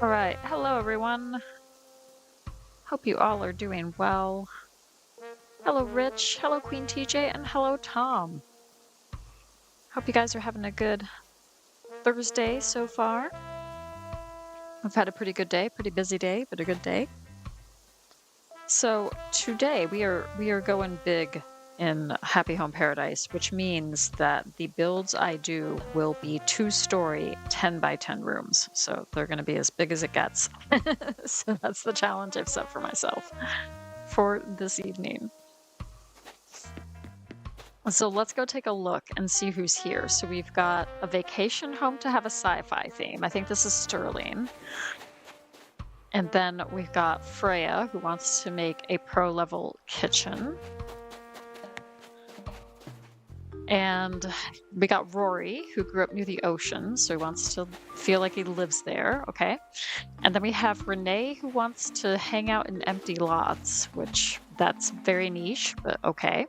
All right. Hello, everyone. Hope you all are doing well. Hello, Rich. Hello, Queen TJ. And hello, Tom. Hope you guys are having a good Thursday so far. I've had a pretty good day, pretty busy day, but a good day. So today we are going big in Happy Home Paradise, which means that the builds I do will be 2-story, 10 by 10 rooms. So they're going to be as big as it gets. So that's the challenge I've set for myself for this evening. So let's go take a look and see who's here. So we've got a vacation home to have a sci-fi theme. I think this is Sterling. And then we've got Freya, who wants to make a pro-level kitchen. And we got Rory, who grew up near the ocean, so he wants to feel like he lives there. Okay. And then we have Renee, who wants to hang out in empty lots, which that's very niche, but okay.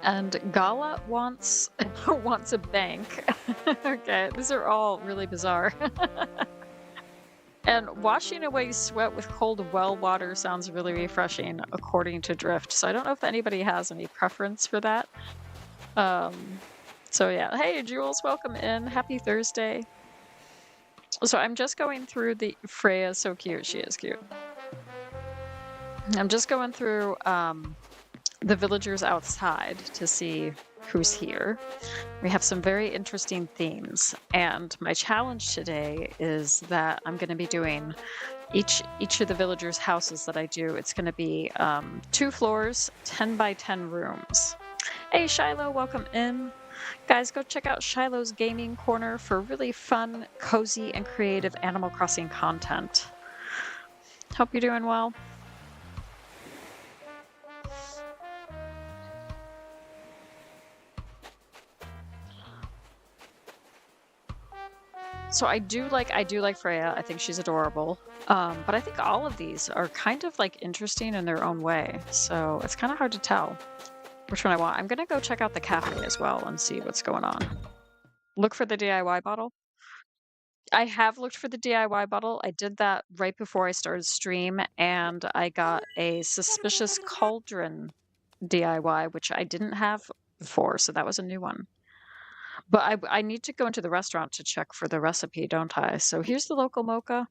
And Gala wants a bank. Okay, these are all really bizarre. And washing away sweat with cold well water sounds really refreshing, according to Drift. So I don't know if anybody has any preference for that. So yeah, hey Jules, welcome in. Happy Thursday. So I'm just going through the Freya, so cute. She is cute. I'm just going through the villagers outside to see who's here. We have some very interesting themes, and my challenge today is that I'm going to be doing each of the villagers' houses that I do. It's going to be 2 floors, 10 by 10 rooms. Hey Shiloh, welcome in. Guys, go check out Shiloh's Gaming Corner for really fun, cozy, and creative Animal Crossing content. Hope you're doing well. So I do like Freya. I think she's adorable. But I think all of these are kind of like interesting in their own way. So it's kind of hard to tell which one I want. I'm gonna go check out the cafe as well and see what's going on. Look for the DIY bottle. I have looked for the DIY bottle. I did that right before I started stream, and I got a suspicious cauldron DIY, which I didn't have before, so that was a new one. But I need to go into the restaurant to check for the recipe, don't I? So here's the local mocha.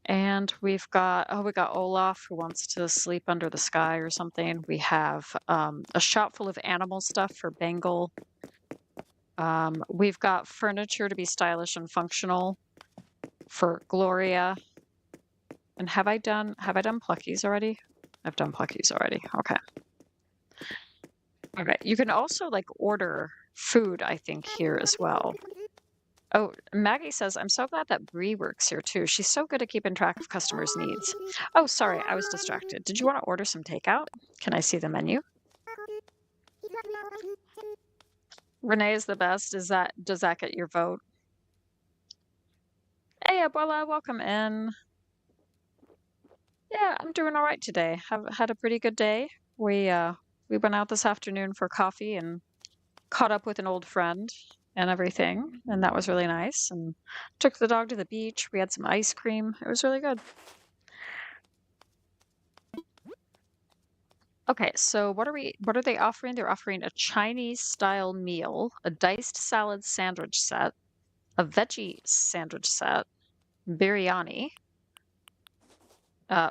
And we've got Olaf, who wants to sleep under the sky or something. We have a shop full of animal stuff for Bengal. We've got furniture to be stylish and functional for Gloria. And have I done Pluckies already? I've done Pluckies already. Okay. Okay. You can also like order food, I think, here as well. Oh, Maggie says, I'm so glad that Bree works here too. She's so good at keeping track of customers' needs. Oh, sorry, I was distracted. Did you want to order some takeout? Can I see the menu? Renee is the best. Does that get your vote? Hey, Abuela, welcome in. Yeah, I'm doing all right today. Have had a pretty good day. We went out this afternoon for coffee and caught up with an old friend and everything, and that was really nice. And took the dog to the beach. We had some ice cream. It was really good. Okay, so what are they offering? They're offering a Chinese style meal, a diced salad sandwich set, a veggie sandwich set, biryani,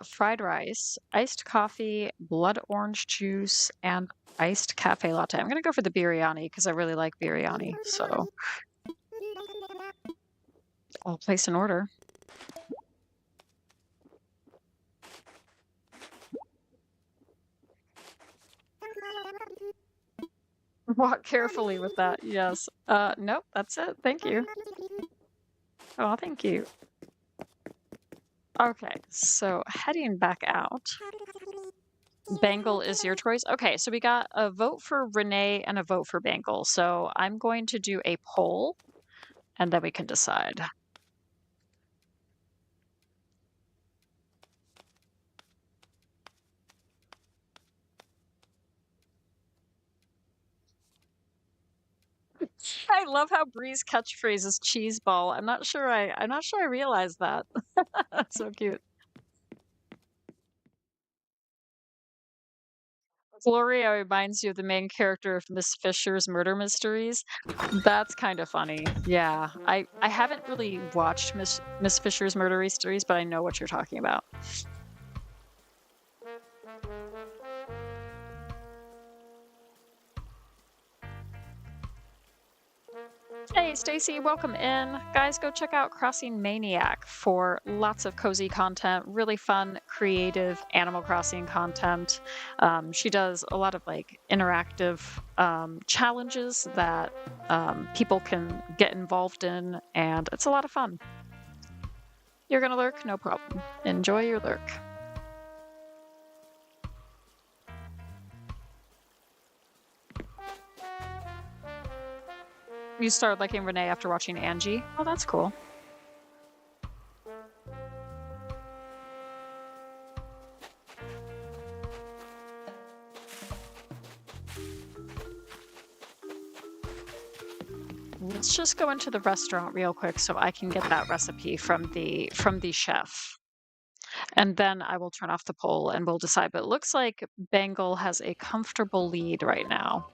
fried rice, iced coffee, blood orange juice, and iced cafe latte. I'm gonna go for the biryani because I really like biryani. So I'll place an order. Walk carefully with that. Yes. Nope, that's it. Thank you. Oh, thank you. Okay, so heading back out. Bengal is your choice. Okay, so we got a vote for Renee and a vote for Bengal. So I'm going to do a poll and then we can decide. I love how Bree's catchphrase is cheese ball. I'm not sure I realized that. That's so cute. Gloria reminds you of the main character of Miss Fisher's murder mysteries. That's kind of funny. Yeah. I haven't really watched Miss Fisher's murder mysteries, but I know what you're talking about. Hey, Stacy, welcome in. Guys, go check out Crossing Maniac for lots of cozy content, really fun, creative Animal Crossing content. She does a lot of like interactive challenges that people can get involved in, and it's a lot of fun. You're gonna lurk? No problem. Enjoy your lurk. You started liking Renee after watching Angie? Oh, that's cool. Let's just go into the restaurant real quick so I can get that recipe from the chef. And then I will turn off the poll and we'll decide. But it looks like Bengal has a comfortable lead right now.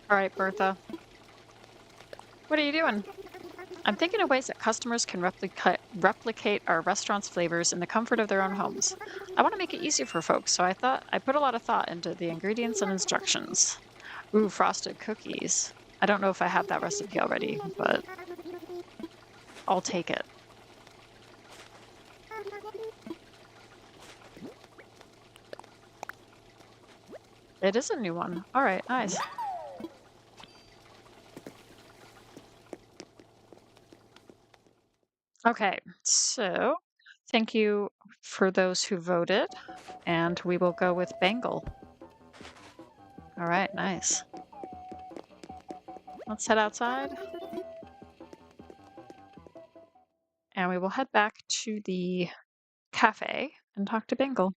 All right, Bertha. What are you doing? I'm thinking of ways that customers can replicate our restaurant's flavors in the comfort of their own homes. I want to make it easy for folks, so I thought I put a lot of thought into the ingredients and instructions. Ooh, frosted cookies. I don't know if I have that recipe already, but I'll take it. It is a new one. All right, nice. Okay, so thank you for those who voted, and we will go with Bengal. All right, nice. Let's head outside. And we will head back to the cafe and talk to Bengal.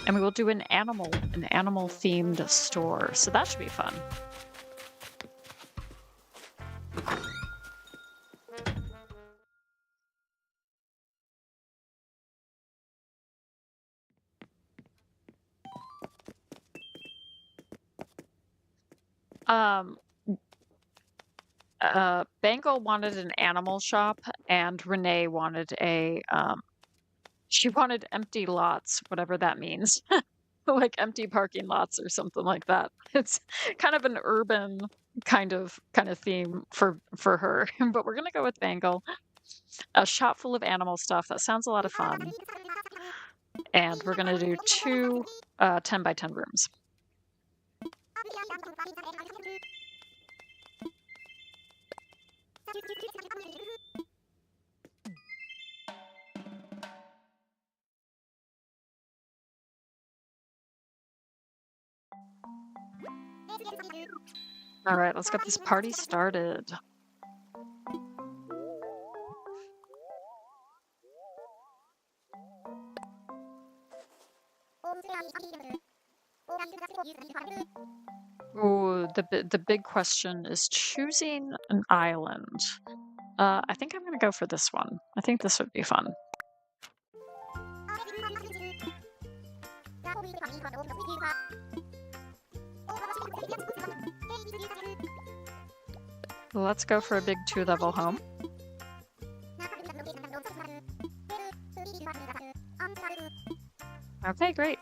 And we will do an animal themed store. So that should be fun. Bengal wanted an animal shop and Renee wanted she wanted empty lots, whatever that means. Like empty parking lots or something like that. It's kind of an urban kind of theme for her. But we're gonna go with Bengal. A shop full of animal stuff. That sounds a lot of fun. And we're gonna do two 10 by 10 rooms. All right, let's get this party started. Ooh, the big question is choosing an island. I think I'm gonna go for this one. I think this would be fun. Let's go for a big 2-level home. Okay, great.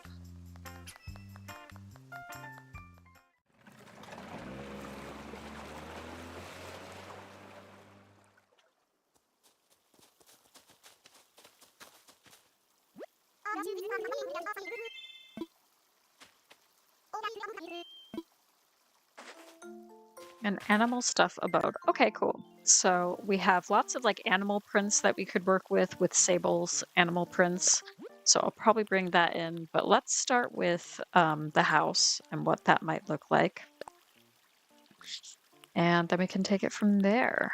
An animal stuff abode. Okay, cool. So we have lots of like animal prints that we could work with Sable's animal prints. So I'll probably bring that in, but let's start with the house and what that might look like. And then we can take it from there.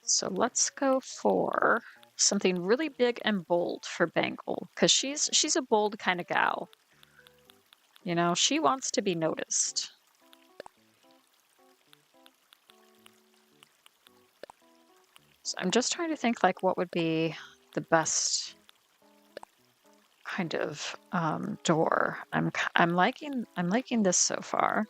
So let's go for something really big and bold for Bangle, because she's a bold kind of gal. You know, she wants to be noticed. So I'm just trying to think like what would be the best kind of door. I'm liking this so far.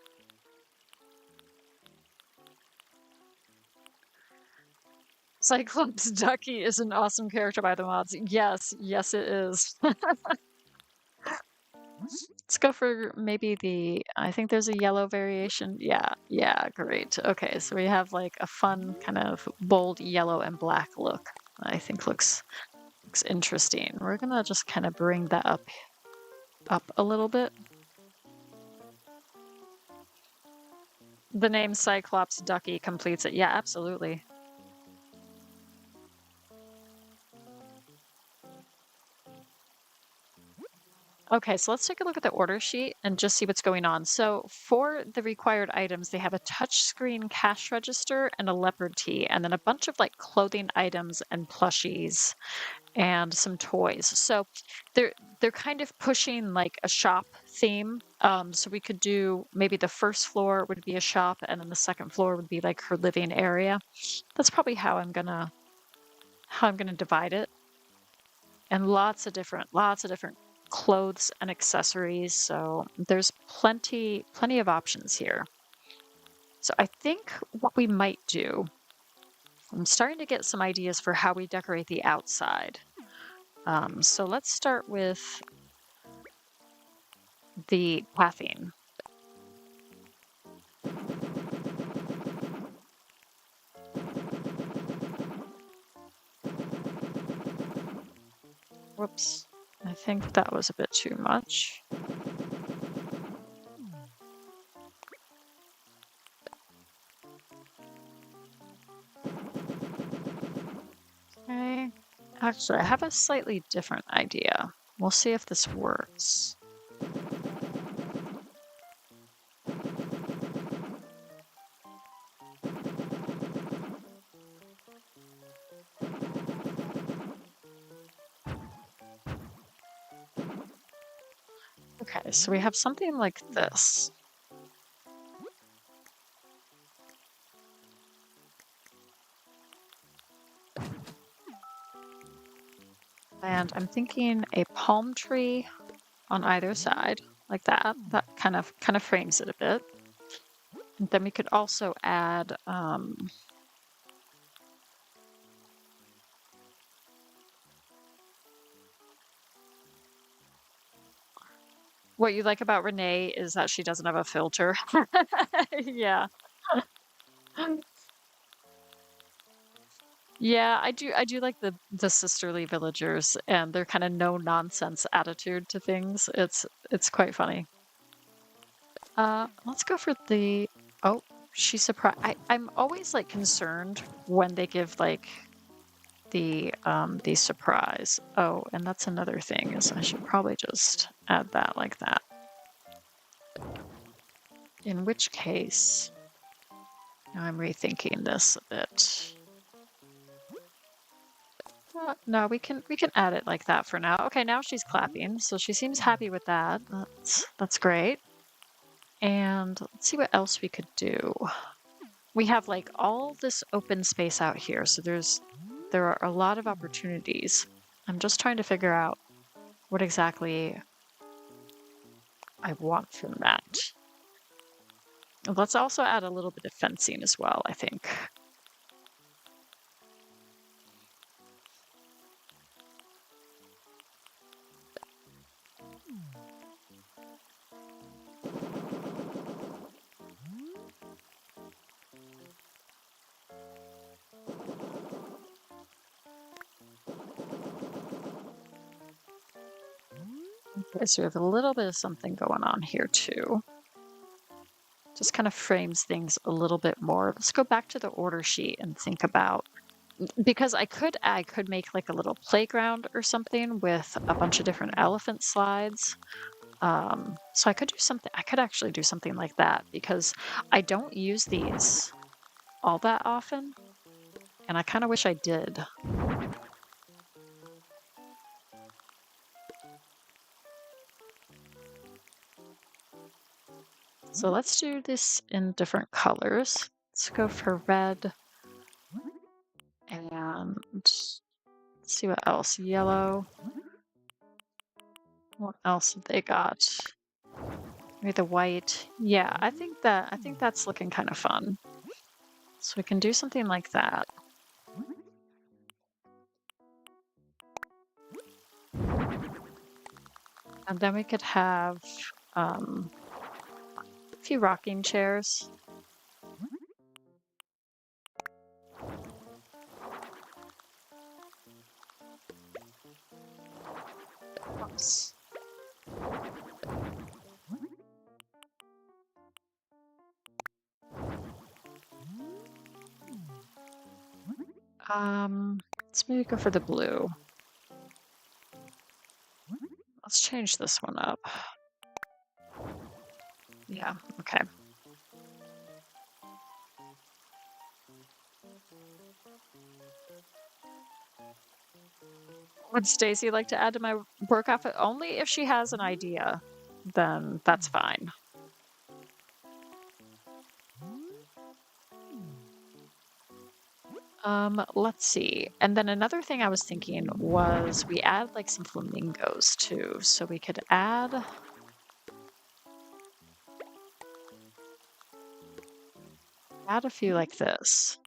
Cyclops Ducky is an awesome character by the mods. Yes, yes it is. Let's go for maybe I think there's a yellow variation. Yeah, great. Okay, so we have like a fun kind of bold yellow and black look. I think looks interesting. We're gonna just kind of bring that up a little bit. The name Cyclops Ducky completes it. Yeah, absolutely. Okay, so let's take a look at the order sheet and just see what's going on. So for the required items, they have a touchscreen cash register and a leopard tee, and then a bunch of like clothing items and plushies and some toys. So they're kind of pushing like a shop theme. So we could do maybe the first floor would be a shop, and then the second floor would be like her living area. That's probably how I'm gonna divide it. And lots of different clothes and accessories. So there's plenty of options here. So I think what we might do, I'm starting to get some ideas for how we decorate the outside. So let's start with the pathing. Whoops. I think that was a bit too much. Okay. Actually, I have a slightly different idea. We'll see if this works. Okay, so we have something like this. And I'm thinking a palm tree on either side, like that. That kind of frames it a bit. And then we could also add what you like about Renee is that she doesn't have a filter. Yeah. Yeah, I do like the sisterly villagers and their kind of no nonsense attitude to things. It's quite funny. Let's go for the oh, she's surprised. I'm always like concerned when they give like the surprise. Oh, and that's another thing is I should probably just add that like that. In which case, now I'm rethinking this a bit. No, we can add it like that for now. Okay, now she's clapping, so she seems happy with that. That's great. And let's see what else we could do. We have like all this open space out here, so there are a lot of opportunities. I'm just trying to figure out what exactly I want from that. Let's also add a little bit of fencing as well, I think. Okay, so we have a little bit of something going on here too. Just kind of frames things a little bit more. Let's go back to the order sheet and think about, because I could make like a little playground or something with a bunch of different elephant slides. So I could actually do something like that because I don't use these all that often. And I kind of wish I did. So let's do this in different colors. Let's go for red and let's see what else. Yellow. What else have they got? Maybe the white. Yeah, I think that's looking kind of fun. So we can do something like that. And then we could have a few rocking chairs. Oops. Let's maybe go for the blue. Let's change this one up. Yeah, okay. Would Stacy like to add to my work outfit? Only if she has an idea, then that's fine. Let's see. And then another thing I was thinking was we add like some flamingos too. So we could add a few like this.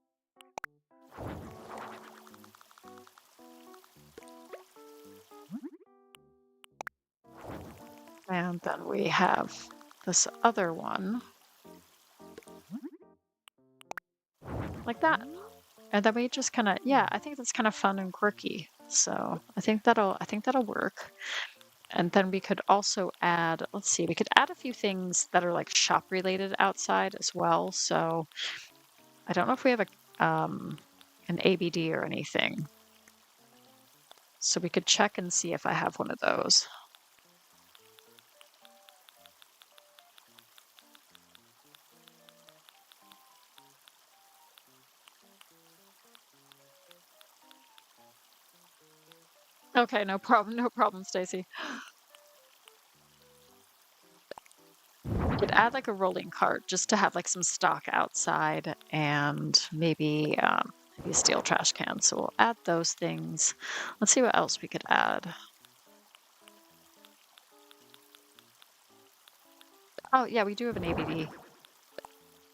And then we have this other one like that. And then we just kind of, yeah, I think that's kind of fun and quirky. So I think that'll work. And then we could also add, let's see, we could add a few things that are like shop related outside as well. So I don't know if we have an ABD or anything. So we could check and see if I have one of those. Okay, no problem, Stacy. Could add like a rolling cart just to have like some stock outside and maybe maybe a steel trash can. So we'll add those things. Let's see what else we could add. Oh yeah, we do have an ABD.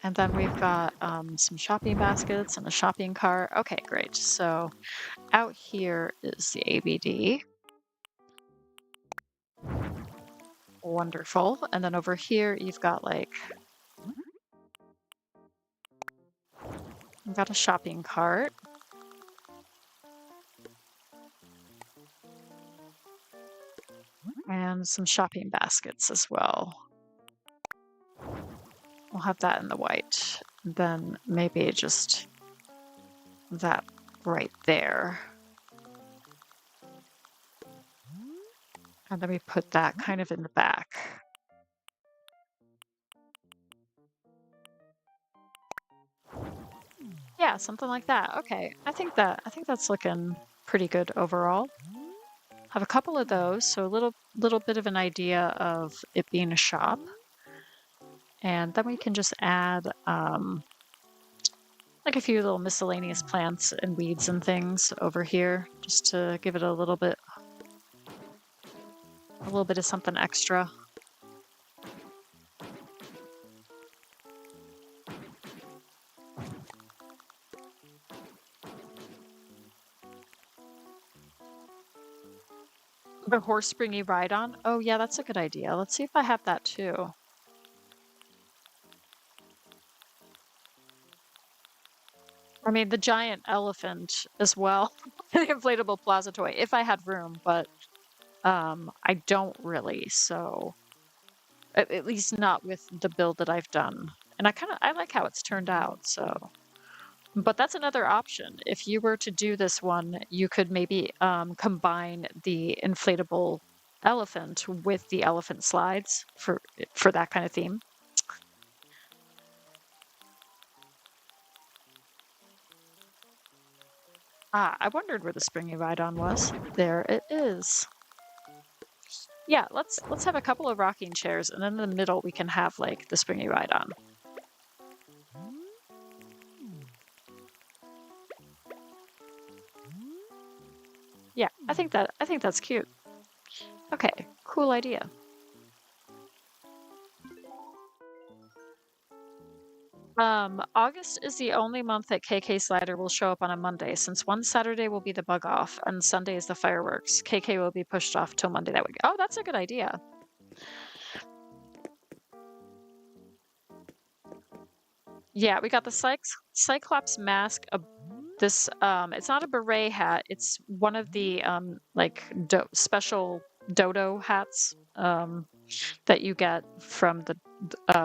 And then we've got some shopping baskets and a shopping cart. Okay, great. So out here is the ABD. Wonderful. And then over here, you've got you've got a shopping cart. And some shopping baskets as well. We'll have that in the white. Then maybe just that right there. And then we put that kind of in the back. Yeah, something like that. Okay. I think that's looking pretty good overall. Have a couple of those, so a little bit of an idea of it being a shop. And then we can just add like a few little miscellaneous plants and weeds and things over here just to give it a little bit of something extra. The horse springy ride on? Oh yeah, that's a good idea. Let's see if I have that too. I mean, the giant elephant as well. The inflatable plaza toy, if I had room, but I don't really, so at least not with the build that I've done. And I like how it's turned out, so. But that's another option. If you were to do this one, you could maybe combine the inflatable elephant with the elephant slides for that kind of theme. Ah, I wondered where the springy ride-on was. There it is. Yeah, let's have a couple of rocking chairs, and then in the middle we can have like the springy ride-on. Yeah, I think that's cute. Okay, cool idea. August is the only month that KK Slider will show up on a Monday, since one Saturday will be the bug off and Sunday is the fireworks. KK will be pushed off till Monday that week. Oh, that's a good idea. Yeah, we got the Cyclops mask. It's not a beret hat. It's one of the like special dodo hats that you get from the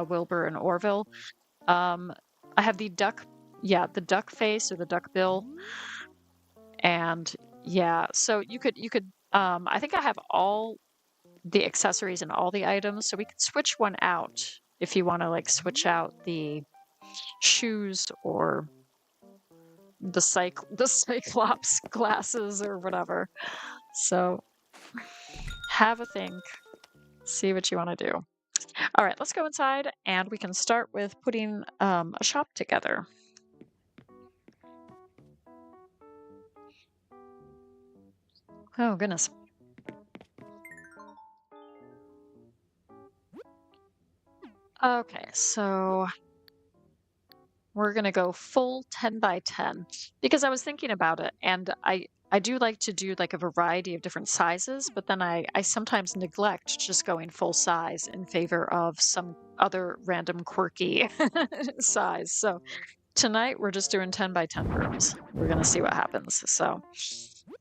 Wilbur and Orville. I have the duck, yeah, the duck face or the duck bill, and yeah. So you could I think I have all the accessories and all the items, so we could switch one out if you want to like switch out the shoes or the Cyclops glasses or whatever. So have a think. See what you want to do. All right, let's go inside and we can start with putting a shop together. Oh, goodness. Okay, so we're going to go full 10 by 10 because I was thinking about it, and I do like to do like a variety of different sizes, but then I sometimes neglect just going full size in favor of some other random quirky size. So tonight we're just doing 10 by 10 rooms. We're going to see what happens. So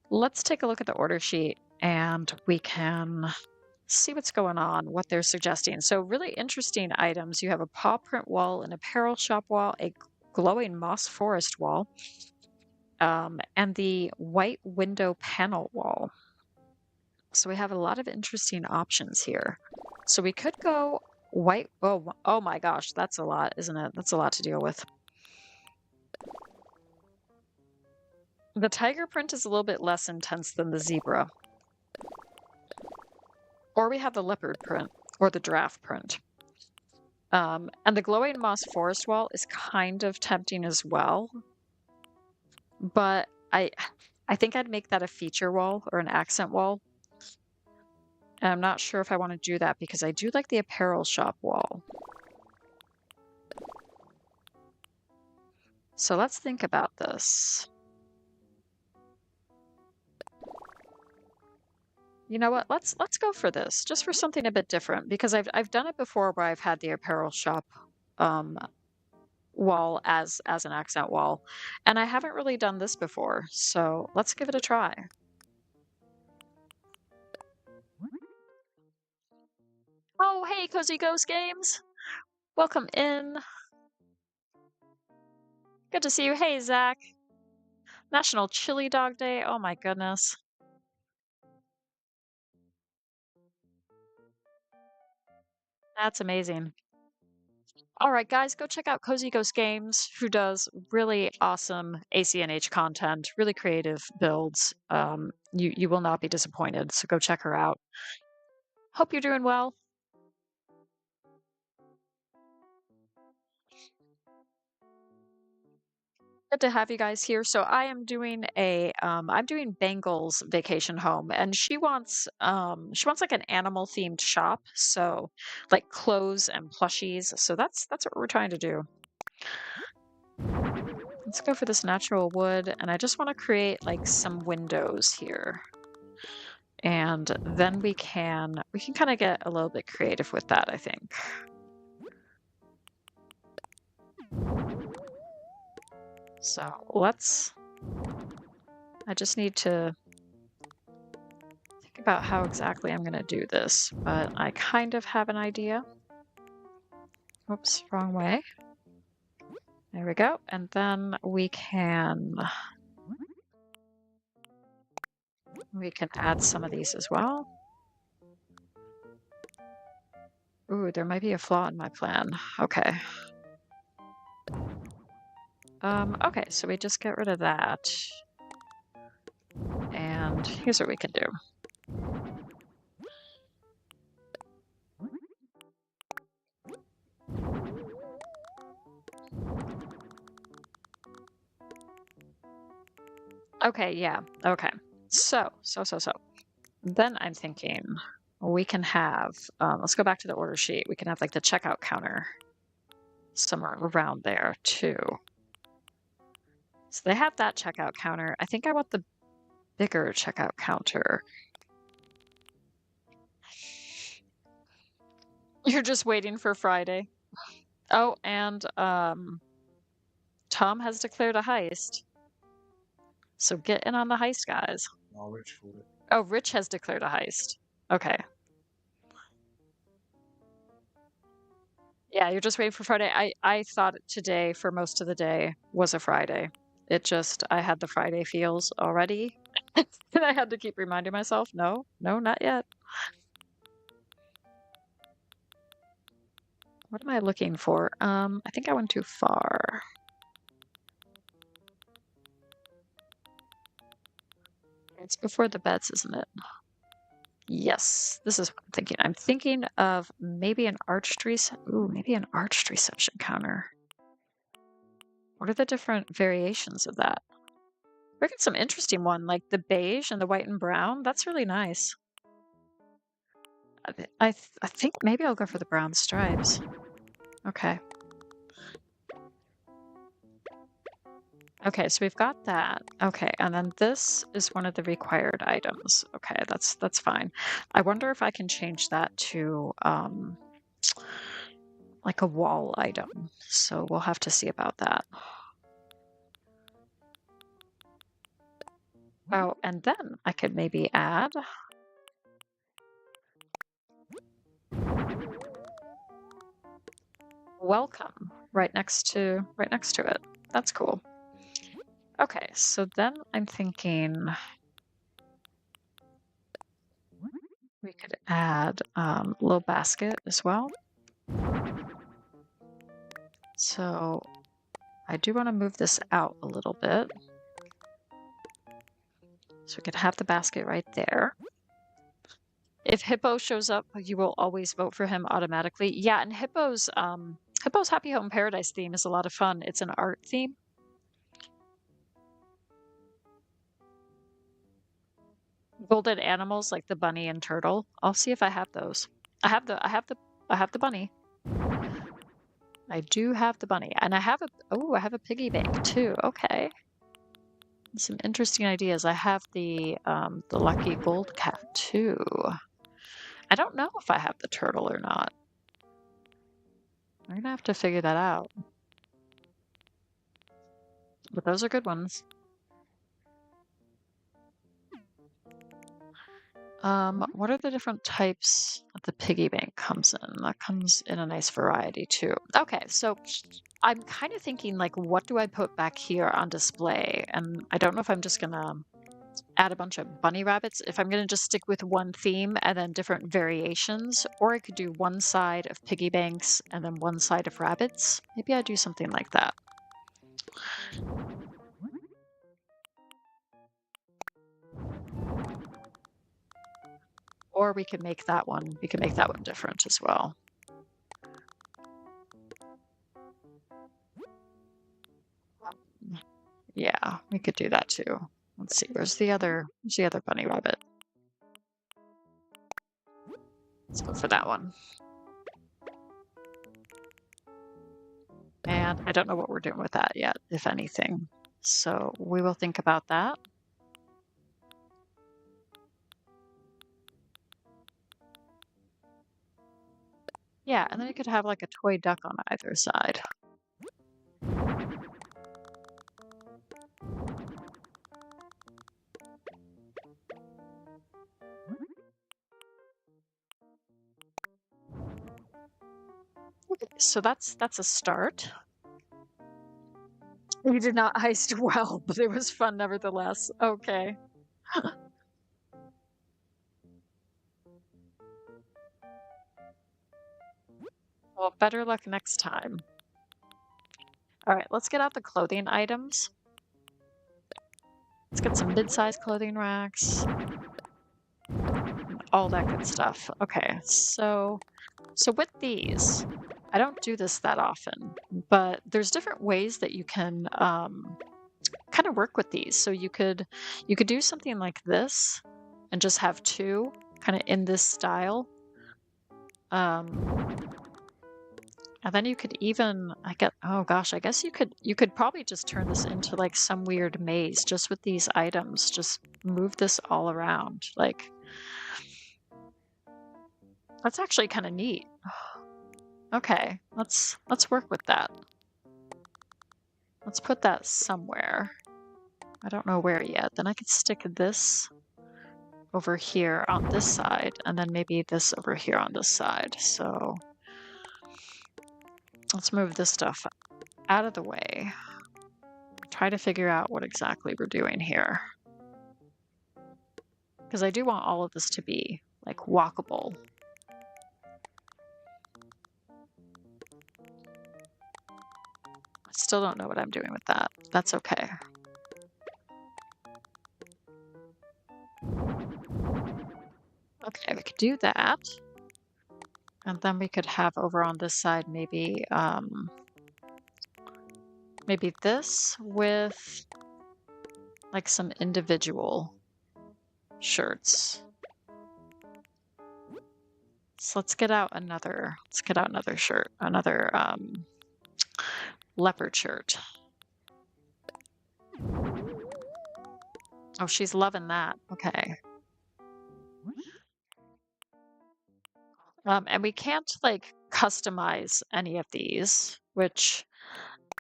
let's take a look at the order sheet and we can see what's going on, what they're suggesting. So really interesting items. You have a paw print wall, an apparel shop wall, a glowing moss forest wall, and the white window panel wall. So we have a lot of interesting options here. So we could go white. Oh my gosh, that's a lot, isn't it? That's a lot to deal with. The tiger print is a little bit less intense than the zebra. Or we have the leopard print or the giraffe print. And the glowing moss forest wall is kind of tempting as well. But I think I'd make that a feature wall or an accent wall. And I'm not sure if I want to do that because I do like the apparel shop wall. So let's think about this. You know what? Let's go for this, just for something a bit different, because I've done it before where I've had the apparel shop wall as an accent wall, and I haven't really done this before, so let's give it a try. Oh, hey, Cozy Ghost Games! Welcome in. Good to see you. Hey, Zach. National Chili Dog Day. Oh my goodness. That's amazing. All right, guys, go check out Cozy Ghost Games, who does really awesome ACNH content, really creative builds. You will not be disappointed, so go check her out. Hope you're doing well. Good to have you guys here. So I am doing I'm doing Bangles Vacation Home, and she wants like an animal themed shop, so like clothes and plushies. So that's what we're trying to do. Let's go for this natural wood, and I just want to create like some windows here. And then we can kind of get a little bit creative with that, I think. So I just need to think about how exactly I'm going to do this, but I kind of have an idea. Oops, wrong way. There we go. And then we can add some of these as well. Ooh, there might be a flaw in my plan. Okay. Okay, so we just get rid of that. And here's what we can do. Okay, yeah. Okay. So. Then I'm thinking we can have, let's go back to the order sheet. We can have like the checkout counter somewhere around there too. So they have that checkout counter. I think I want the bigger checkout counter. You're just waiting for Friday. Oh, and Tom has declared a heist. So get in on the heist, guys. Oh, Rich has declared a heist. Okay. Yeah, you're just waiting for Friday. I thought today for most of the day was a Friday. It just, I had the Friday feels already. And I had to keep reminding myself, no, not yet. What am I looking for? I think I went too far. It's before the bets, isn't it? Yes, this is what I'm thinking. I'm thinking of maybe an arched reception counter. What are the different variations of that? We're getting some interesting one, like the beige and the white and brown. That's really nice. I think maybe I'll go for the brown stripes. Okay. Okay, so we've got that. Okay, and then this is one of the required items. Okay, that's fine. I wonder if I can change that to like a wall item. So we'll have to see about that. Oh, and then I could maybe add welcome right next to it. That's cool. Okay, so then I'm thinking we could add a little basket as well. So I do want to move this out a little bit. So we could have the basket right there. If Hippo shows up, you will always vote for him automatically. Yeah, and Hippo's Happy Home Paradise theme is a lot of fun. It's an art theme. Golden animals like the bunny and turtle. I'll see if I have those. I have the bunny. I do have the bunny, and I have a piggy bank too. Okay, some interesting ideas. I have the lucky gold cat too. I don't know if I have the turtle or not. I'm gonna have to figure that out. But those are good ones. What are the different types that the piggy bank comes in? That comes in a nice variety too. Okay, so I'm kind of thinking like, what do I put back here on display? And I don't know if I'm just gonna add a bunch of bunny rabbits, if I'm gonna just stick with one theme and then different variations, or I could do one side of piggy banks and then one side of rabbits. Maybe I do something like that. Or we could make that one different as well. Yeah, we could do that too. Let's see, where's the other bunny rabbit? Let's go for that one. And I don't know what we're doing with that yet, if anything. So we will think about that. Yeah, and then you could have like a toy duck on either side. Okay, so that's a start. You did not heist well, but it was fun nevertheless. Okay. Well, better luck next time. All right, let's get out the clothing items. Let's get some mid-sized clothing racks. All that good stuff. Okay, so with these, I don't do this that often, but there's different ways that you can kind of work with these. So you could do something like this and just have two kind of in this style. And then you could even, oh gosh, I guess you could probably just turn this into like some weird maze just with these items. Just move this all around. Like, that's actually kind of neat. Okay, let's work with that. Let's put that somewhere. I don't know where yet. Then I could stick this over here on this side, and then maybe this over here on this side. So let's move this stuff out of the way. Try to figure out what exactly we're doing here. Because I do want all of this to be like walkable. I still don't know what I'm doing with that. That's okay. Okay, we could do that. And then we could have over on this side maybe maybe this with like some individual shirts. So let's get out another shirt, another leopard shirt. Oh, she's loving that. Okay. And we can't like customize any of these, which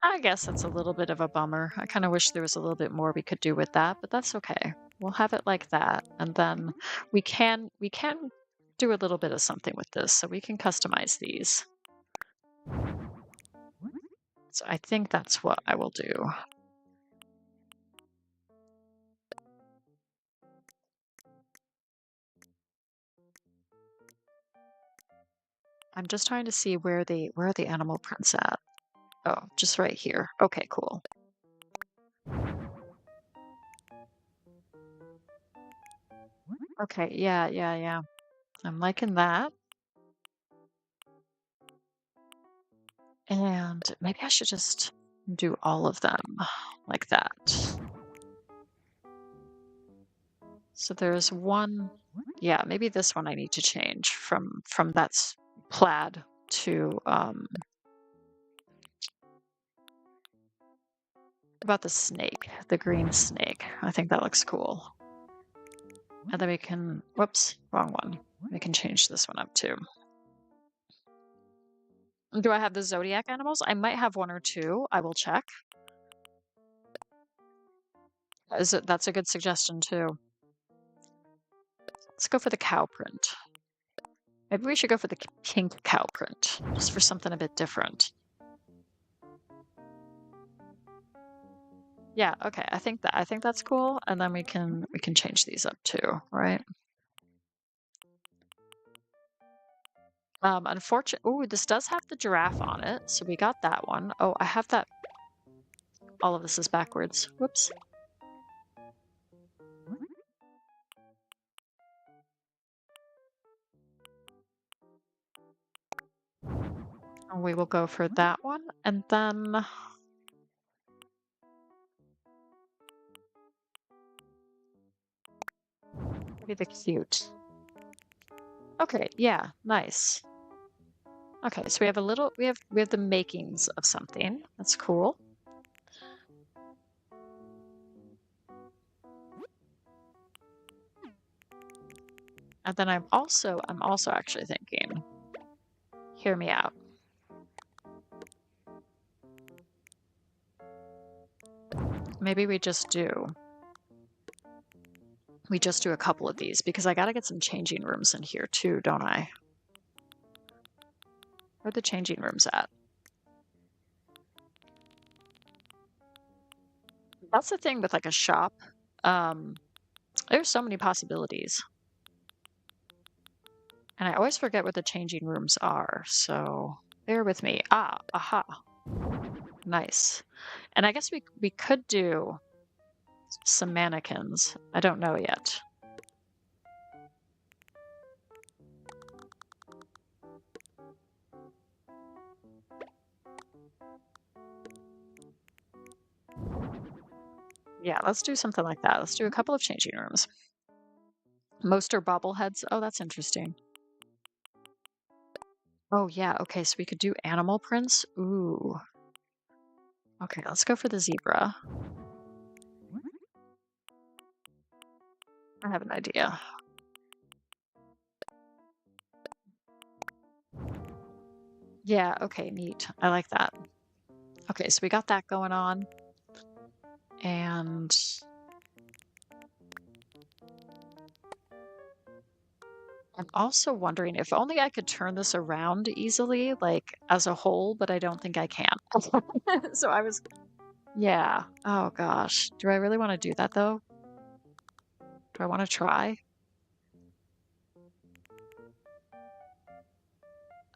I guess that's a little bit of a bummer. I kind of wish there was a little bit more we could do with that, but that's okay. We'll have it like that. And then we can do a little bit of something with this, so we can customize these. So I think that's what I will do. I'm just trying to see where are the animal prints at. Oh, just right here. Okay, cool. Okay, yeah. I'm liking that. And maybe I should just do all of them like that. So there's one, yeah, maybe this one I need to change from that's plaid to about the snake, the green snake. I think that looks cool. And then we can, whoops, wrong one. We can change this one up too. Do I have the zodiac animals? I might have one or two. I will check. That's a good suggestion too. Let's go for the cow print. Maybe we should go for the pink cow print, just for something a bit different. Yeah, okay. I think that's cool, and then we can change these up too, right? Unfortunately, ooh, this does have the giraffe on it, so we got that one. Oh, I have that. All of this is backwards. Whoops. And we will go for that one, and then maybe the cute. Okay, yeah, nice. Okay, so we have a little, we have the makings of something. That's cool. And then I'm also actually thinking, hear me out. Maybe we just do a couple of these, because I gotta get some changing rooms in here too, don't I? Where are the changing rooms at? That's the thing with like a shop. There's so many possibilities. And I always forget what the changing rooms are, so bear with me. Ah, aha. Nice. And I guess we could do some mannequins. I don't know yet. Yeah, let's do something like that. Let's do a couple of changing rooms. Most are bobbleheads. Oh, that's interesting. Oh, yeah. Okay, so we could do animal prints. Ooh. Okay, let's go for the zebra. I have an idea. Yeah, okay, neat. I like that. Okay, so we got that going on. And I'm also wondering if only I could turn this around easily, like as a whole, but I don't think I can. So I was, yeah. Oh gosh. Do I really want to do that though? Do I want to try?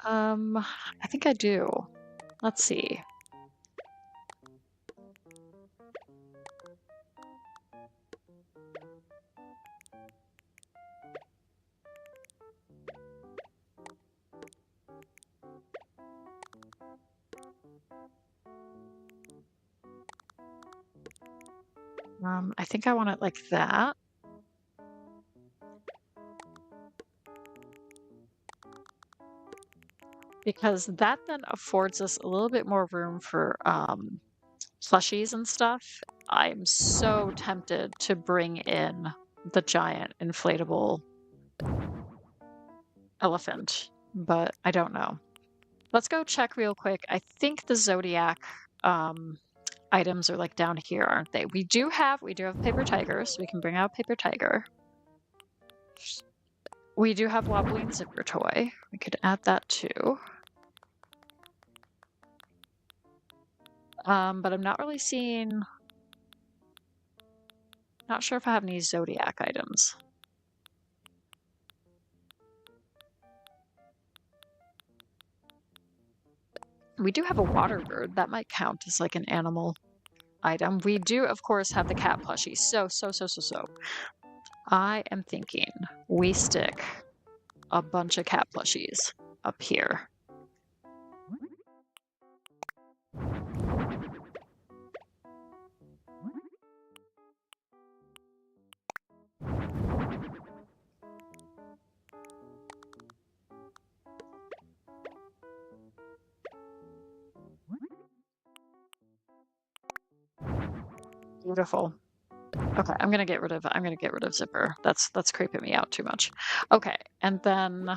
I think I do. Let's see. I think I want it like that. Because that then affords us a little bit more room for plushies and stuff. I'm so tempted to bring in the giant inflatable elephant, but I don't know. Let's go check real quick. I think the Zodiac items are like down here, aren't they? We do have paper tiger, so we can bring out paper tiger. We do have wobbling zipper toy. We could add that too. But I'm not really seeing. Not sure if I have any Zodiac items. We do have a water bird. That might count as like an animal item. We do, of course, have the cat plushie. So. I am thinking we stick a bunch of cat plushies up here. Beautiful. Okay, I'm gonna get rid of Zipper. That's creeping me out too much. Okay, and then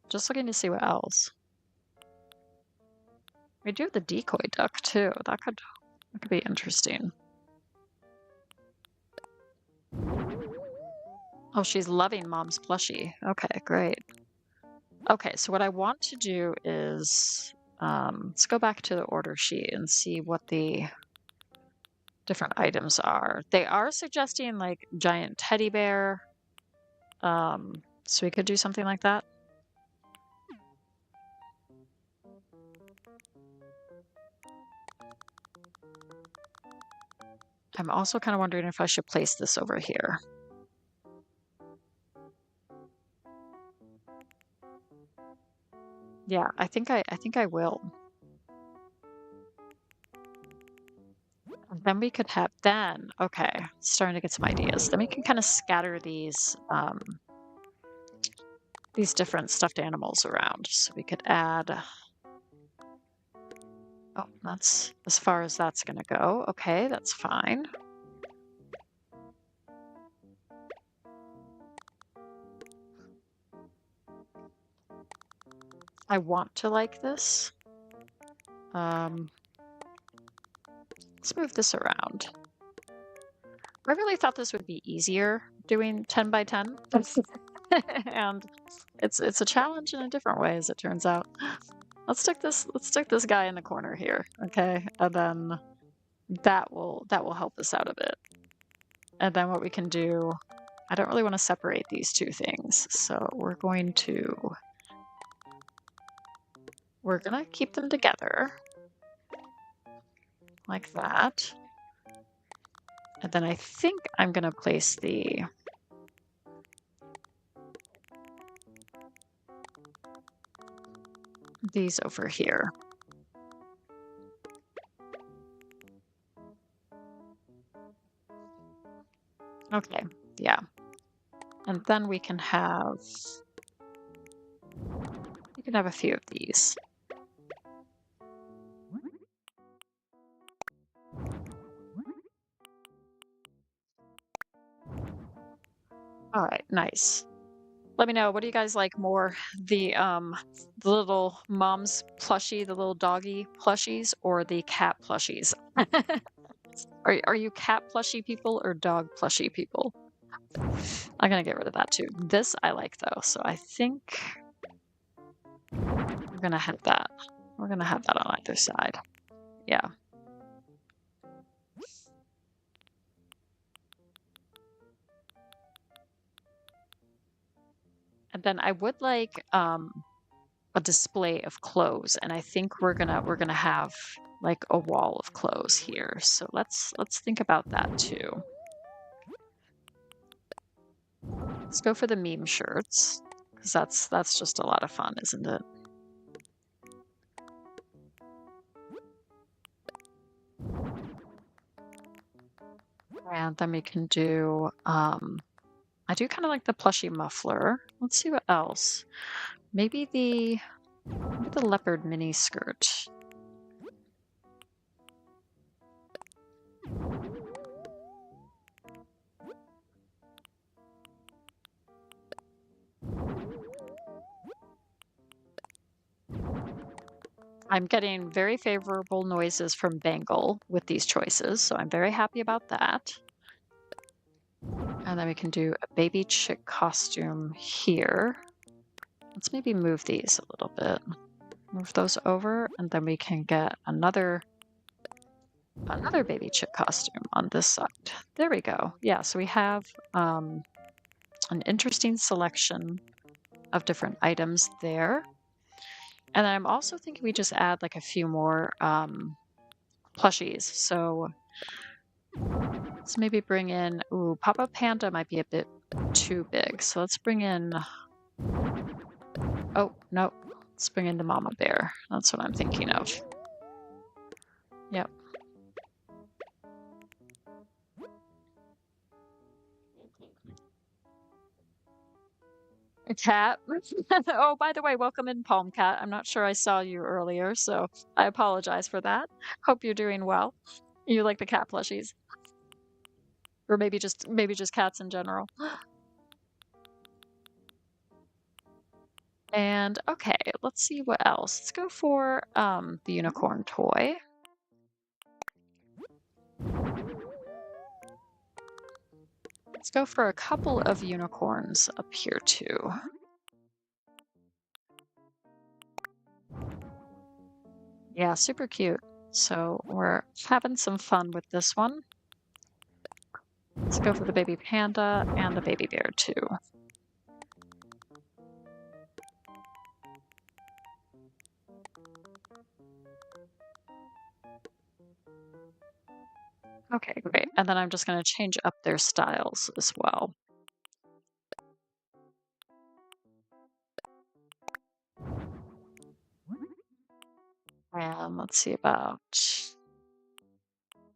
just looking to see what else. We do have the decoy duck too. That could be interesting. Oh, she's loving mom's plushie. Okay, great. Okay, so what I want to do is let's go back to the order sheet and see what the different items are. They are suggesting like giant teddy bear. So we could do something like that. I'm also kind of wondering if I should place this over here. Yeah, I think I will. And then we could have okay, starting to get some ideas. Then we can kind of scatter these different stuffed animals around. So we could add. Oh, that's as far as that's gonna go. Okay, that's fine. I want to like this. Let's move this around. I really thought this would be easier doing 10 by 10. And it's a challenge in a different way, as it turns out. Let's stick this guy in the corner here, okay? And then that will help us out a bit. And then what we can do, I don't really want to separate these two things, so we're gonna keep them together. like that. And then I think I'm going to place these over here. Okay, yeah. And then we can have a few of these. All right, nice. Let me know, what do you guys like more? The little mom's plushie, the little doggy plushies, or the cat plushies? Are you cat plushie people or dog plushie people? I'm gonna get rid of that too. This I like though, so I think we're gonna have that. We're gonna have that on either side. Yeah. And then I would like a display of clothes, and I think we're gonna have like a wall of clothes here. So let's think about that too. Let's go for the meme shirts, because that's just a lot of fun, isn't it? And then we can do I do kind of like the plushie muffler. Let's see what else. Maybe the leopard mini skirt. I'm getting very favorable noises from Bangle with these choices, so I'm very happy about that. And then we can do a baby chick costume here. Let's maybe move these a little bit. Move those over, and then we can get another baby chick costume on this side. There we go. Yeah, so we have an interesting selection of different items there. And then I'm also thinking we just add like a few more plushies. So let's maybe bring in, ooh, Papa Panda might be a bit too big. So let's bring in, oh, no, let's bring in the Mama Bear. That's what I'm thinking of. Yep. A cat. Oh, by the way, welcome in, Palm Cat. I'm not sure I saw you earlier, so I apologize for that. Hope you're doing well. You like the cat plushies, or maybe just cats in general. And okay, let's see what else. Let's go for the unicorn toy. Let's go for a couple of unicorns up here too. Yeah, super cute. So we're having some fun with this one. Let's go for the baby panda and the baby bear too. Okay, great. And then I'm just going to change up their styles as well. And let's see about...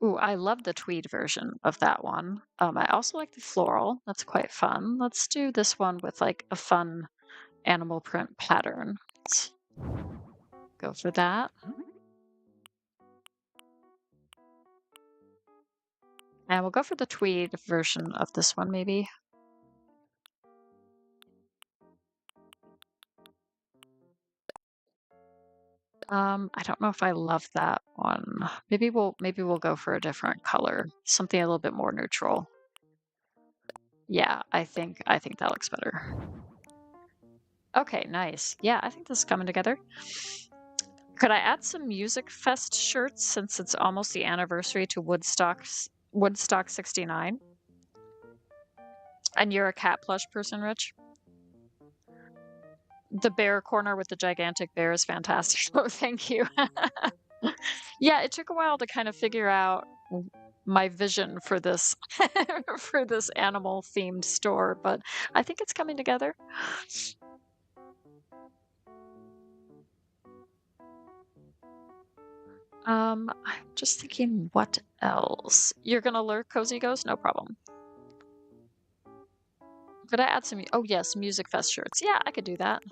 Ooh, I love the tweed version of that one. I also like the floral. That's quite fun. Let's do this one with like a fun animal print pattern. Let's go for that. And we'll go for the tweed version of this one, maybe. I don't know if I love that one. Maybe we'll go for a different color, something a little bit more neutral. Yeah, I think that looks better. Okay, nice. Yeah, I think this is coming together. Could I add some Music Fest shirts since it's almost the anniversary to Woodstock 69? And you're a cat plush person, Rich? The bear corner with the gigantic bear is fantastic. Oh, thank you. Yeah, it took a while to kind of figure out my vision for this for this animal themed store, but I think it's coming together. I'm just thinking what else? You're gonna lure Cozy Ghost? No problem. Could I add some, oh yes, Music Fest shirts. Yeah, I could do that.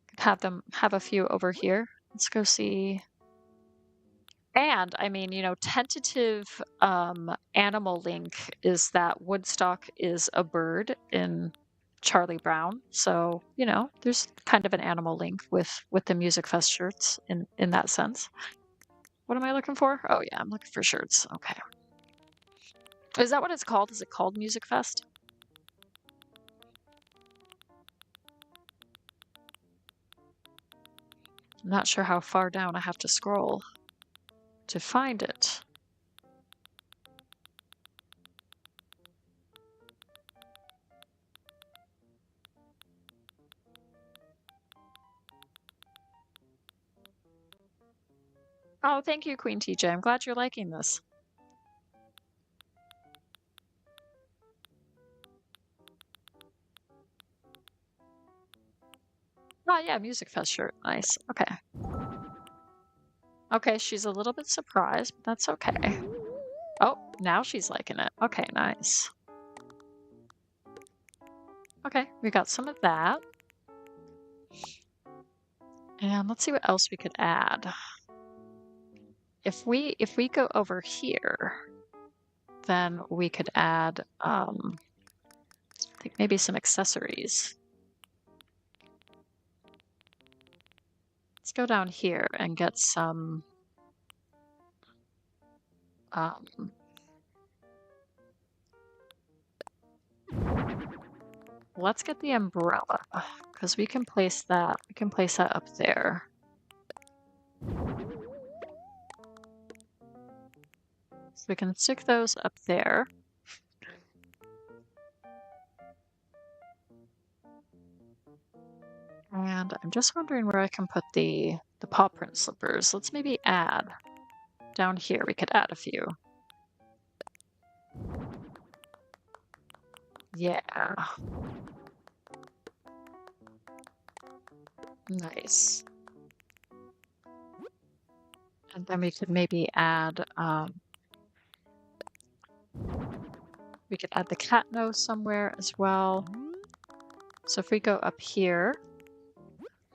Could have a few over here. Let's go see. And I mean, tentative animal link is that Woodstock is a bird in Charlie Brown. So, there's kind of an animal link with the Music Fest shirts in that sense. What am I looking for? Oh yeah, I'm looking for shirts. Okay. Is that what it's called? Is it called Music Fest? I'm not sure how far down I have to scroll to find it. Oh, thank you, Queen TJ. I'm glad you're liking this. Oh yeah, Music Fest shirt. Nice. Okay. Okay, she's a little bit surprised, but that's okay. Oh, now she's liking it. Okay, nice. Okay, we got some of that. And let's see what else we could add. If we go over here, then we could add I think maybe some accessories. Let's go down here and get some let's get the umbrella because we can place that up there. So we can stick those up there. And I'm just wondering where I can put the paw print slippers. Let's maybe add down here. We could add a few. Yeah. Nice. And then we could maybe add we could add the cat nose somewhere as well. So if we go up here,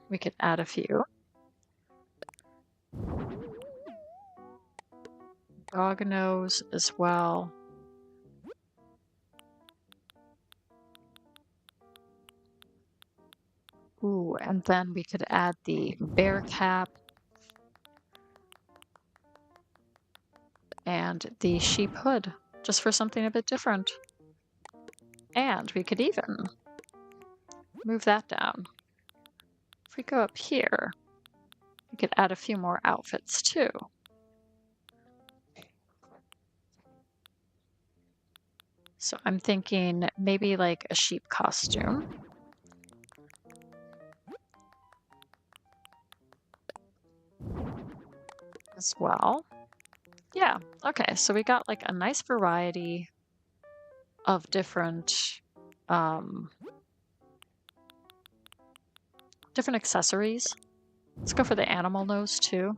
we could add a few. Dog nose as well. Ooh, and then we could add the bear cap and the sheep hood, just for something a bit different. And we could even move that down. If we go up here, we could add a few more outfits too. So I'm thinking maybe like a sheep costume. As well. Yeah, okay, so we got like a nice variety of different accessories. Let's go for the animal nose too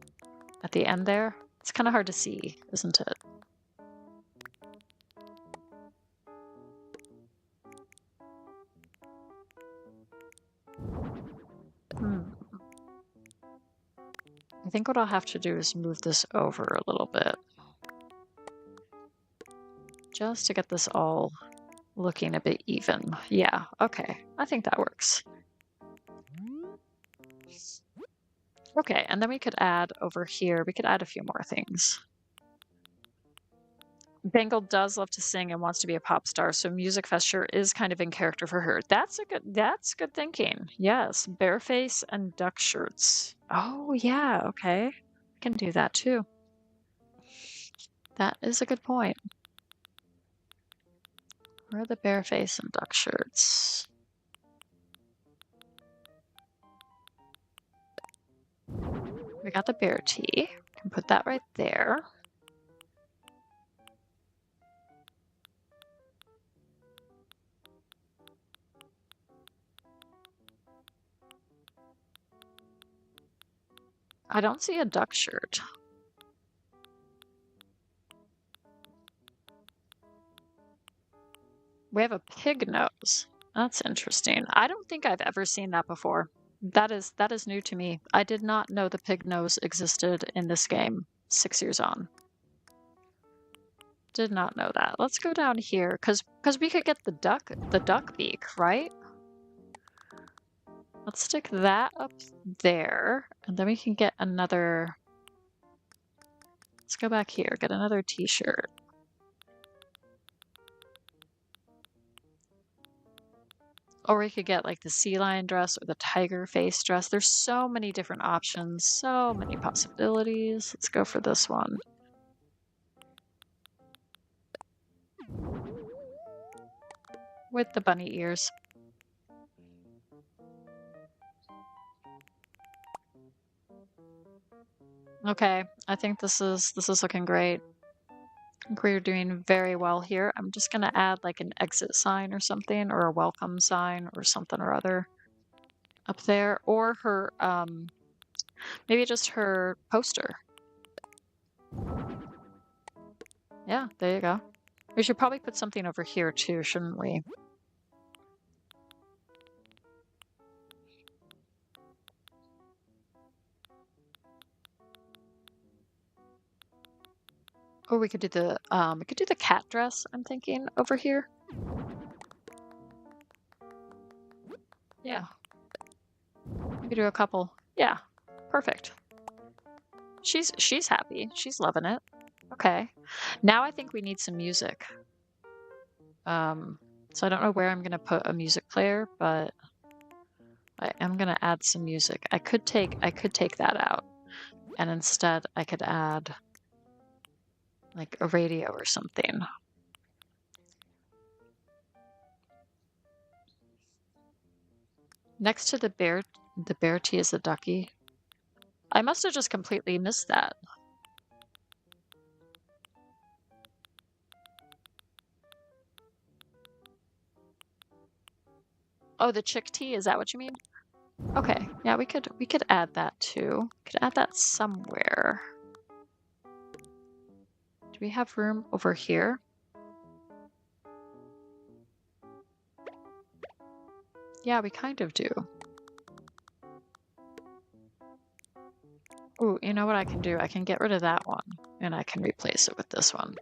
at the end there. It's kind of hard to see, isn't it? I think what I'll have to do is move this over a little bit. Just to get this all looking a bit even. Yeah, okay. I think that works. Okay, and then we could add over here, we could add a few more things. Bengal does love to sing and wants to be a pop star, so Music Fest sure is kind of in character for her. That's good thinking. Yes, bareface and duck shirts. Oh yeah, okay. I can do that too. That is a good point. Where are the bareface and duck shirts? We got the bear tee. Can put that right there. I don't see a duck shirt. We have a pig nose. That's interesting. I don't think I've ever seen that before. That is new to me. I did not know the pig nose existed in this game 6 years on. Did not know that. Let's go down here because we could get the duck beak, right? Let's stick that up there, and then we can get another. Let's go back here, get another t-shirt. Or we could get like the sea lion dress or the tiger face dress. There's so many different options, so many possibilities. Let's go for this one. With the bunny ears. Okay, I think this is looking great. I think we're doing very well here. I'm just gonna add like an exit sign or something, or a welcome sign or something or other up there, or her maybe just her poster. Yeah, there you go. We should probably put something over here too, shouldn't we? Or we could do the cat dress, I'm thinking, over here. Yeah. We could do a couple. Yeah. Perfect. She's happy. She's loving it. Okay. Now I think we need some music. So I don't know where I'm gonna put a music player, but I am gonna add some music. I could take that out, and instead I could add like a radio or something. Next to the bear tea is a ducky. I must have just completely missed that. Oh, the chick tea, is that what you mean? Okay, yeah, we could add that too. We could add that somewhere. Do we have room over here? Yeah, we kind of do. Ooh, you know what I can do? I can get rid of that one, and I can replace it with this one.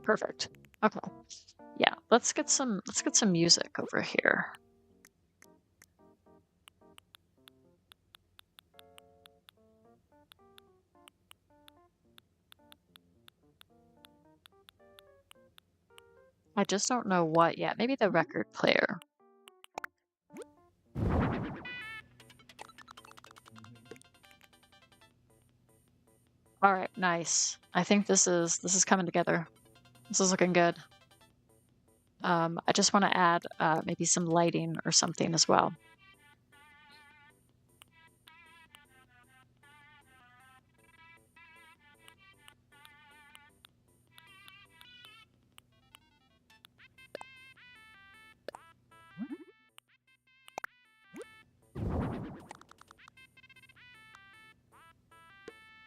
Perfect. Okay. Yeah, let's get some music over here. I just don't know what yet. Maybe the record player. All right, nice. I think this is coming together. This is looking good. I just want to add maybe some lighting or something as well.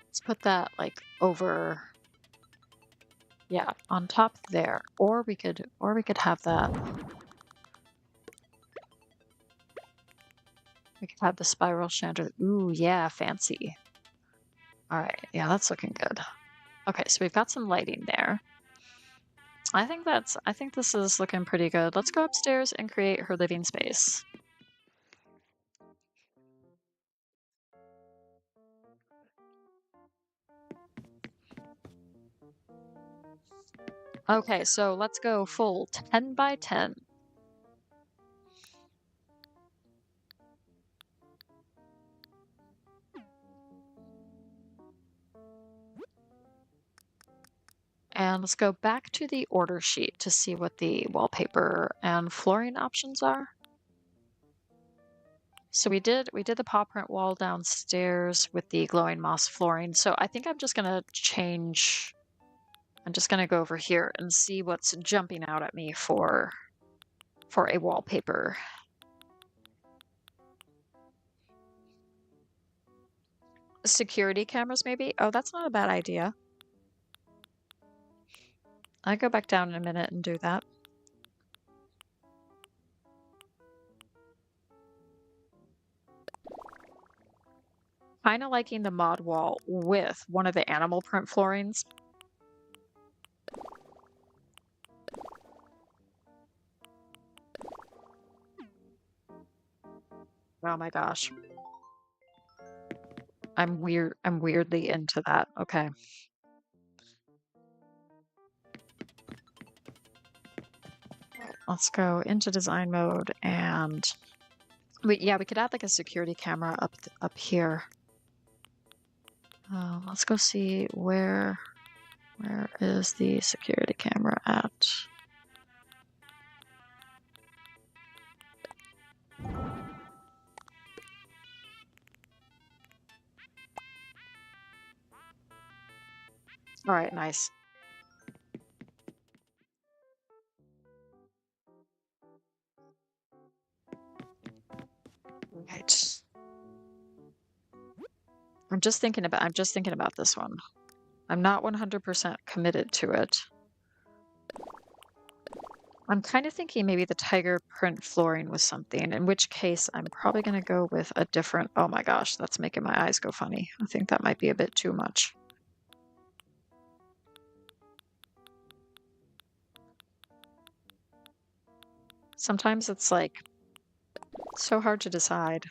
Let's put that like over, yeah, on top there. Or we could have that. We could have the spiral chandelier. Ooh, yeah, fancy. All right, yeah, that's looking good. Okay, so we've got some lighting there. I think this is looking pretty good. Let's go upstairs and create her living space. Okay, so let's go full 10 by 10. And let's go back to the order sheet to see what the wallpaper and flooring options are. So we did the paw print wall downstairs with the glowing moss flooring. So I think I'm just gonna change. I'm just gonna go over here and see what's jumping out at me for a wallpaper. Security cameras, maybe? Oh, that's not a bad idea. I go back down in a minute and do that. Kind of liking the mod wall with one of the animal print floorings. Oh my gosh. I'm weirdly into that. Okay. Let's go into design mode and we could add like a security camera up here. Let's go see where is the security camera at? All right, nice. Right. I'm just thinking about this one. I'm not 100% committed to it. I'm kind of thinking maybe the tiger print flooring was something, in which case I'm probably going to go with a different. Oh my gosh, that's making my eyes go funny. I think that might be a bit too much. Sometimes it's like so hard to decide.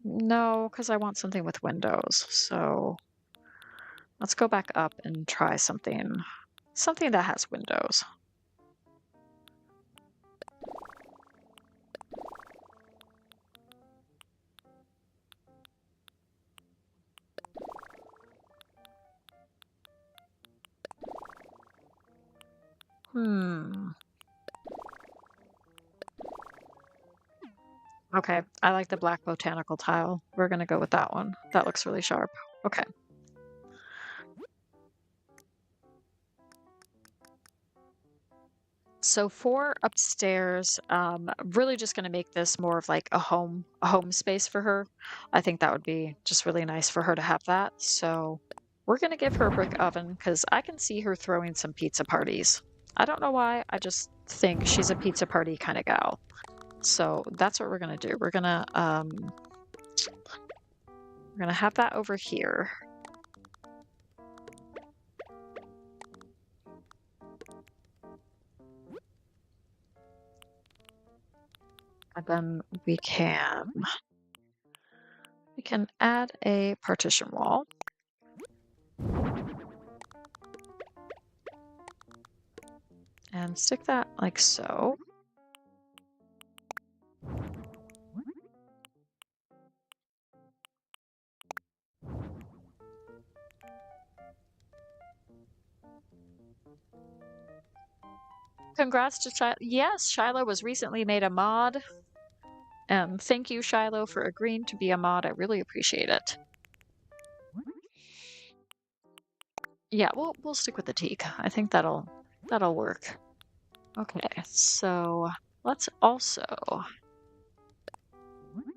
No, because I want something with windows. So let's go back up and try something that has windows. Okay, I like the black botanical tile. We're gonna go with that one. That looks really sharp. Okay. So for upstairs, really just gonna make this more of like a home space for her. I think that would be just really nice for her to have that. So we're gonna give her a brick oven because I can see her throwing some pizza parties. I don't know why, I just think she's a pizza party kind of gal. So that's what we're gonna do. We're gonna have that over here. And then we can add a partition wall. And stick that like so. Congrats to Shiloh. Yes, Shiloh was recently made a mod. Thank you, Shiloh, for agreeing to be a mod. I really appreciate it. Yeah, we'll stick with the teak. I think that'll work. Okay, so let's also.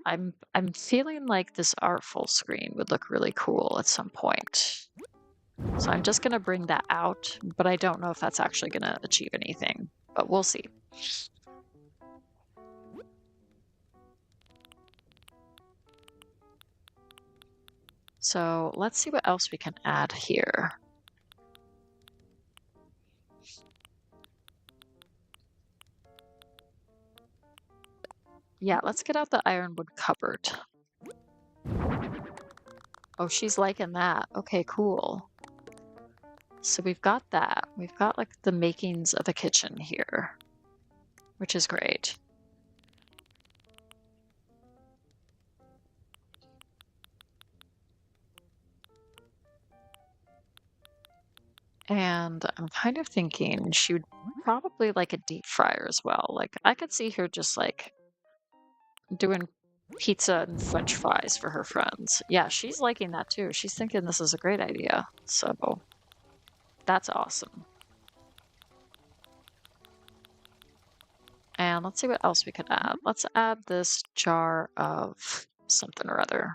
I'm feeling like this art full screen would look really cool at some point. So I'm just gonna bring that out, but I don't know if that's actually gonna achieve anything. But we'll see. So let's see what else we can add here. Yeah, let's get out the ironwood cupboard. Oh, she's liking that. Okay, cool. So we've got that. We've got like the makings of a kitchen here, which is great. And I'm kind of thinking she would probably like a deep fryer as well. Like I could see her just like doing pizza and French fries for her friends. Yeah, she's liking that too. She's thinking this is a great idea. So that's awesome. And let's see what else we could add. Let's add this jar of something or other.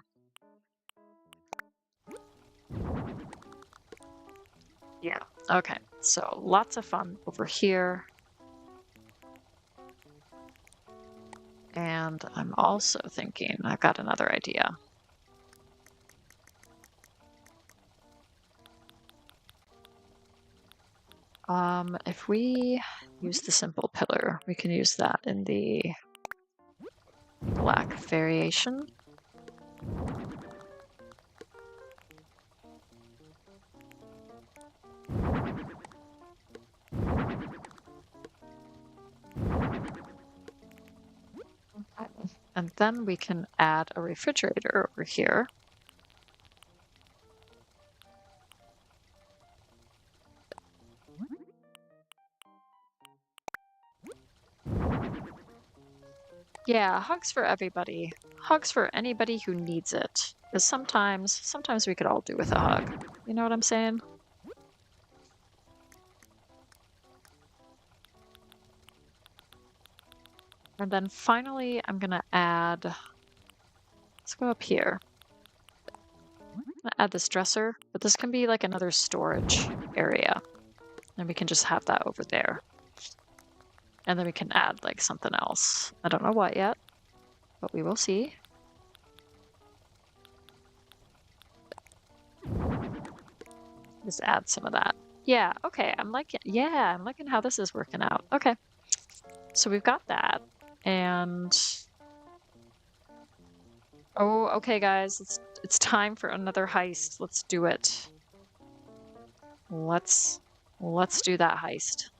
Yeah, okay. So lots of fun over here. And I'm also thinking, I've got another idea. If we use the simple pillar, we can use that in the black variation. And then we can add a refrigerator over here. Yeah, hugs for everybody. Hugs for anybody who needs it. Because sometimes we could all do with a hug. You know what I'm saying? And then finally, I'm gonna add, let's go up here. I'm gonna add this dresser, but this can be like another storage area. And we can just have that over there. And then we can add like something else. I don't know what yet, but we will see. Just add some of that. Yeah, okay, I'm liking how this is working out. Okay. So we've got that. And oh, okay guys, it's time for another heist. Let's do it. Let's do that heist.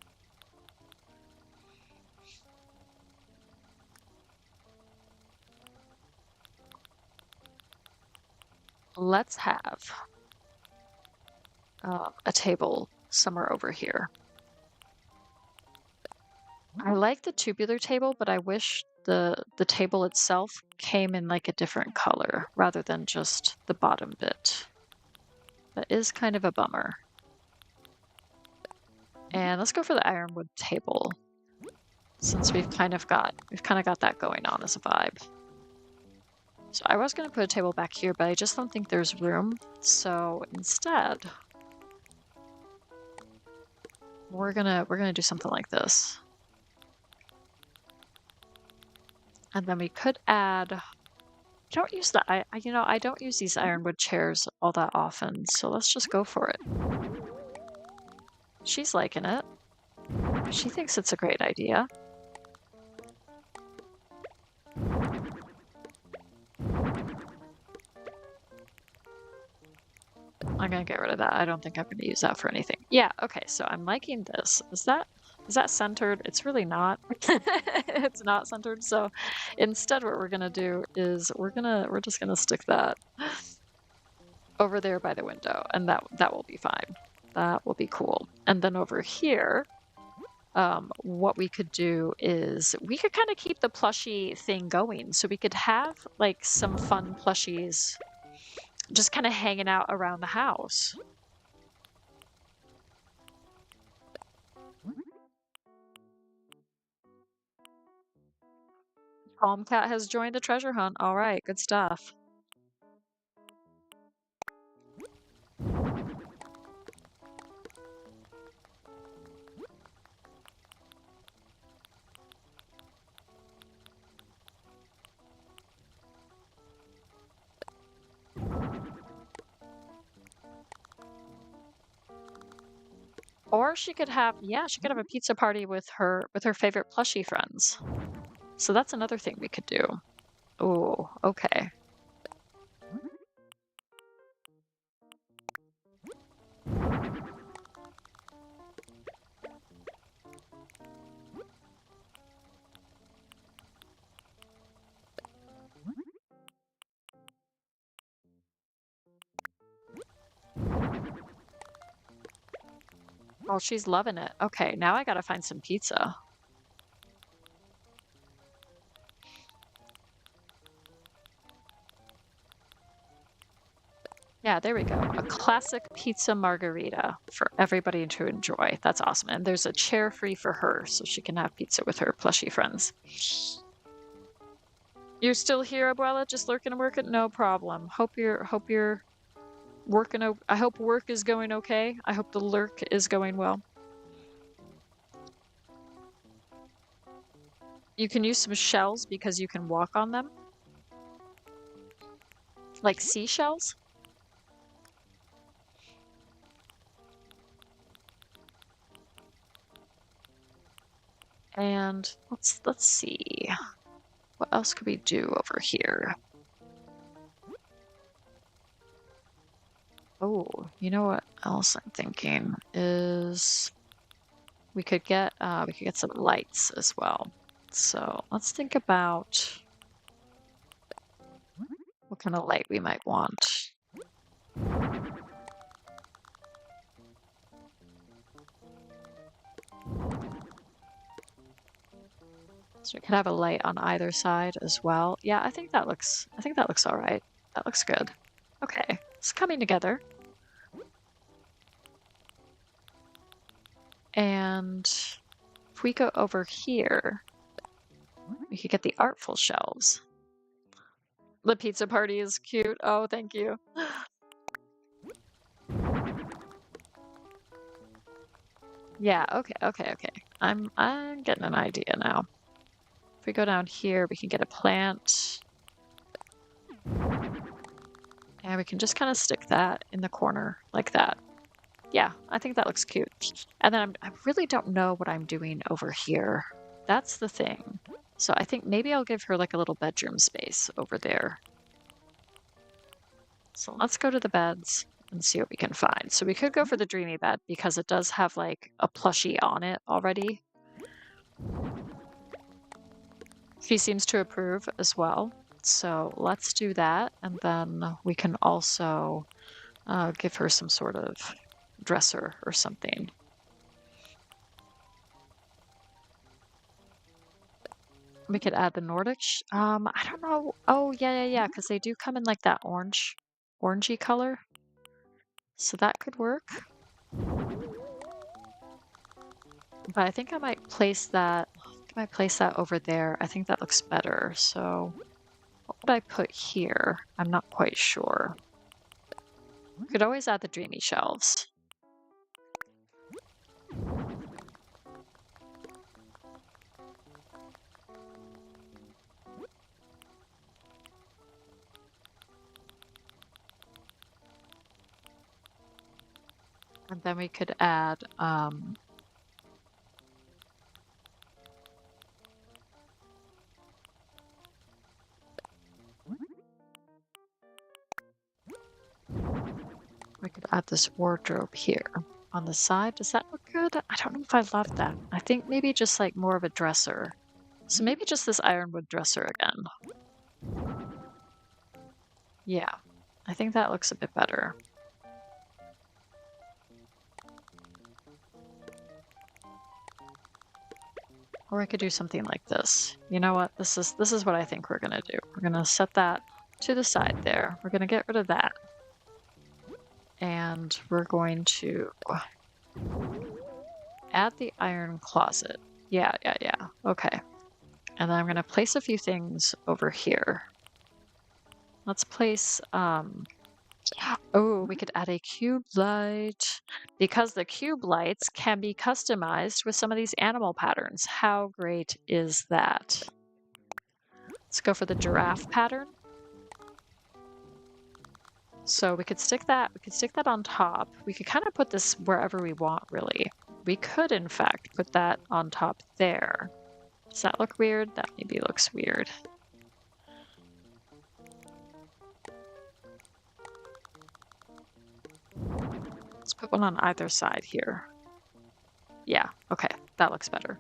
Let's have a table somewhere over here. I like the tubular table, but I wish the table itself came in like a different color rather than just the bottom bit. That is kind of a bummer. And let's go for the ironwood table, since we've kind of got that going on as a vibe. So I was gonna put a table back here, but I just don't think there's room. So instead, we're gonna do something like this. And then we could add, don't use the, I don't use these ironwood chairs all that often, so let's just go for it. She's liking it. She thinks it's a great idea. I'm gonna get rid of that. I don't think I'm gonna use that for anything. Yeah, okay, so I'm liking this. Is that centered? It's really not. It's not centered. So instead what we're gonna do is we're just gonna stick that over there by the window, and that will be fine. That will be cool. And then over here, what we could do is we could kind of keep the plushie thing going. So we could have like some fun plushies just kind of hanging out around the house. Cat has joined the treasure hunt. All right, good stuff. Or she could have, yeah, she could have a pizza party with her favorite plushie friends. So that's another thing we could do. Oh, okay. Oh, she's loving it. Okay, now I gotta find some pizza. Yeah, there we go. A classic pizza margarita for everybody to enjoy. That's awesome. And there's a chair free for her so she can have pizza with her plushy friends. You're still here, Abuela? Just lurking and working? No problem. Hope you're working. I hope work is going okay. I hope the lurk is going well. You can use some shells because you can walk on them. Like seashells. And let's see. What else could we do over here? Oh, you know what else I'm thinking is we could get some lights as well. So let's think about what kind of light we might want. So we could have a light on either side as well. Yeah, I think that looks all right. That looks good. Okay, it's coming together. And if we go over here, we could get the artful shelves. The pizza party is cute. Oh, thank you. Yeah, okay. I'm getting an idea now. If we go down here, we can get a plant. And we can just kind of stick that in the corner like that. Yeah, I think that looks cute. And then I really don't know what I'm doing over here. That's the thing. So I think maybe I'll give her like a little bedroom space over there. So let's go to the beds and see what we can find. So we could go for the dreamy bed because it does have like a plushie on it already. She seems to approve as well. So let's do that. And then we can also give her some sort of dresser or something. We could add the Nordic. I don't know. Oh, yeah, because they do come in like that orangey color. So that could work. But I think I might place that. Over there. I think that looks better. So what would I put here? I'm not quite sure. We could always add the dreamy shelves. And then we could add this wardrobe here on the side. Does that look good? I don't know if I love that. I think maybe just like more of a dresser. So maybe just this ironwood dresser again. Yeah, I think that looks a bit better. Or I could do something like this. You know what? This is what I think we're gonna do. We're gonna set that to the side there. We're gonna get rid of that. And we're going to add the iron closet. Yeah. Okay. And then I'm gonna place a few things over here. Let's place oh, we could add a cube light because the cube lights can be customized with some of these animal patterns. How great is that? Let's go for the giraffe pattern. So we could stick that on top. We could kind of put this wherever we want, really. We could, in fact, put that on top there. Does that look weird? That maybe looks weird. Let's put one on either side here. Yeah, okay, that looks better.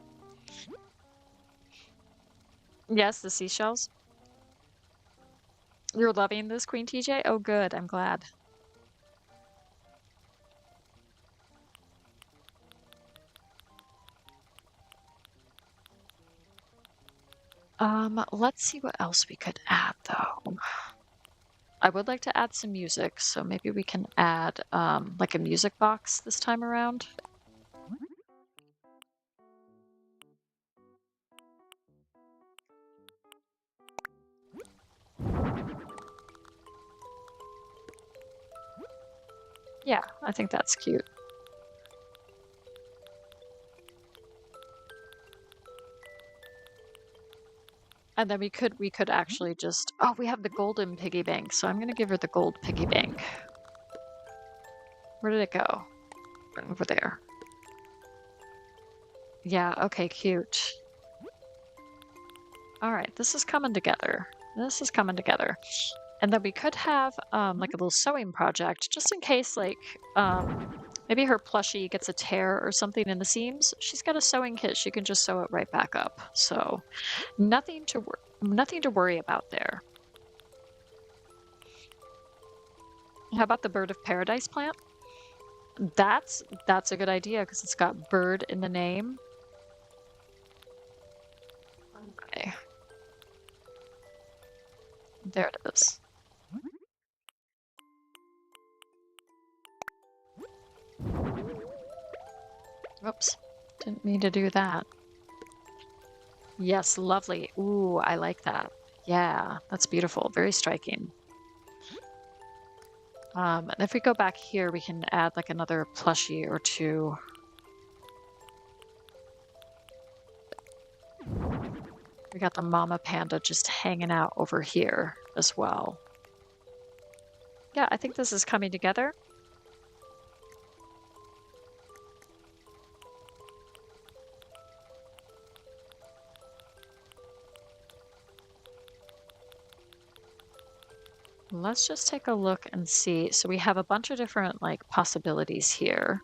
Yes, the seashells. You're loving this, Queen TJ? Oh, good, I'm glad. Let's see what else we could add though. I would like to add some music, so maybe we can add like a music box this time around. Yeah, I think that's cute. And then we could actually just, oh, we have the golden piggy bank, so I'm gonna give her the gold piggy bank. Where did it go? Over there. Yeah, okay, cute. All right, this is coming together. This is coming together. And then we could have like a little sewing project just in case like maybe her plushie gets a tear or something in the seams. She's got a sewing kit. She can just sew it right back up. So nothing to worry about there. How about the bird of paradise plant? That's a good idea because it's got bird in the name. Okay. There it is. Whoops. Didn't mean to do that. Yes, lovely. Ooh, I like that. Yeah, that's beautiful. Very striking. And if we go back here, we can add like another plushie or two. We got the mama panda just hanging out over here as well. Yeah, I think this is coming together. Let's just take a look and see. So we have a bunch of different like possibilities here.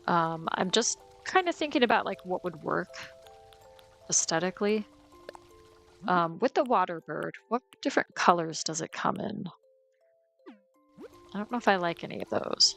I'm just kind of thinking about like what would work aesthetically. With the water bird, what different colors does it come in? I don't know if I like any of those.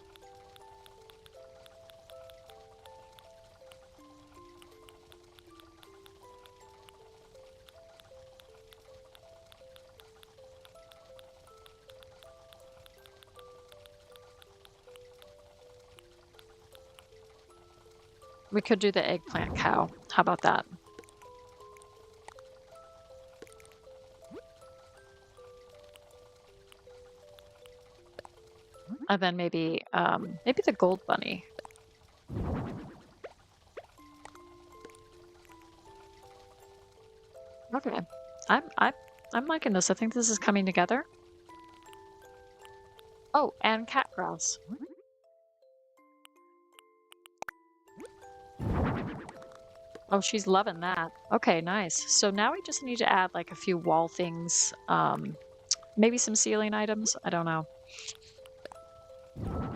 We could do the eggplant cow. How about that? And then maybe maybe the gold bunny. Okay. I'm liking this. I think this is coming together. Oh, and cat grass. Oh, she's loving that. Okay, nice. So now we just need to add like a few wall things. Maybe some ceiling items. I don't know.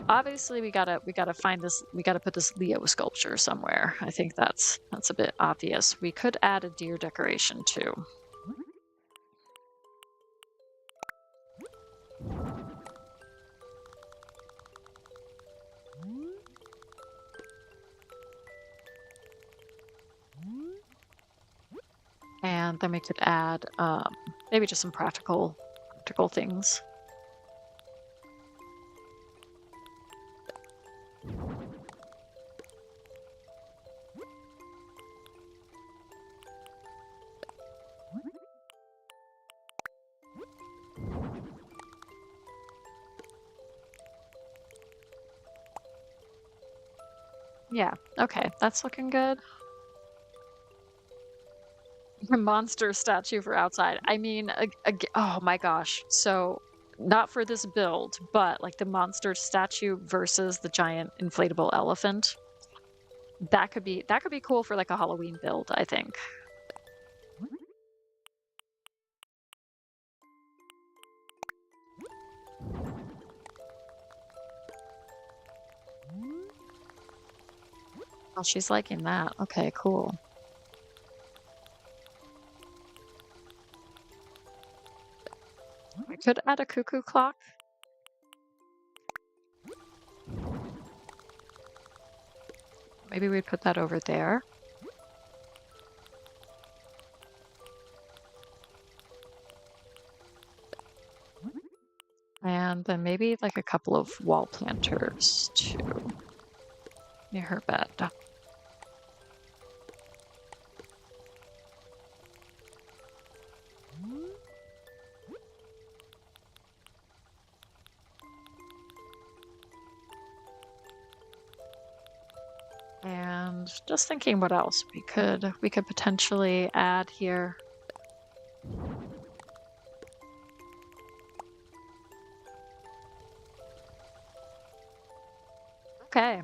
Obviously, we gotta find this. We gotta put this Leo sculpture somewhere. I think that's a bit obvious. We could add a deer decoration too. And then we could add maybe just some practical things. Yeah, okay, that's looking good. A monster statue for outside. I mean, oh my gosh. So, not for this build, but like the monster statue versus the giant inflatable elephant. That could be cool for like a Halloween build, I think. Oh, she's liking that. Okay, cool. We could add a cuckoo clock. Maybe we'd put that over there. And then maybe like a couple of wall planters too near her bed. And just thinking what else we could potentially add here. Okay.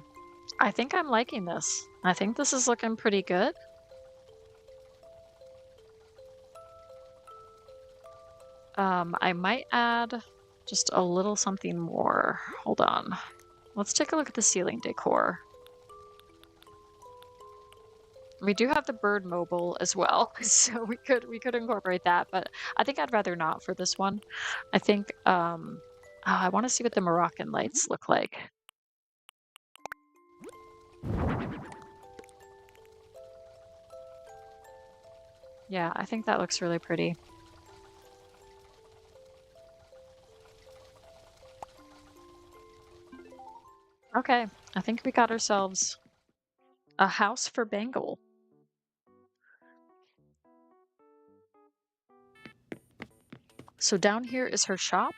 I think I'm liking this. I think this is looking pretty good. I might add just a little something more. Hold on. Let's take a look at the ceiling decor. We do have the bird mobile as well, so we could incorporate that, but I think I'd rather not for this one. I think I want to see what the Moroccan lights look like. Yeah, I think that looks really pretty. Okay, I think we got ourselves a house for Bengal. So down here is her shop.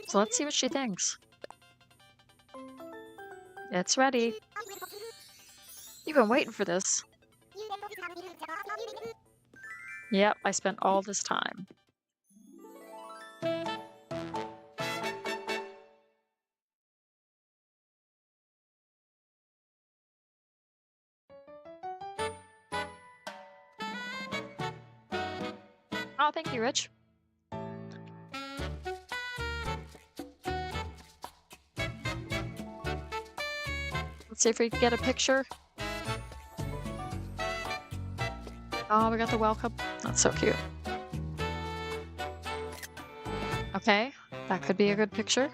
So let's see what she thinks. It's ready. You've been waiting for this. Yep, I spent all this time. Oh, thank you, Rich. Let's see if we can get a picture. Oh, we got the welcome. That's so cute. Okay, that could be a good picture.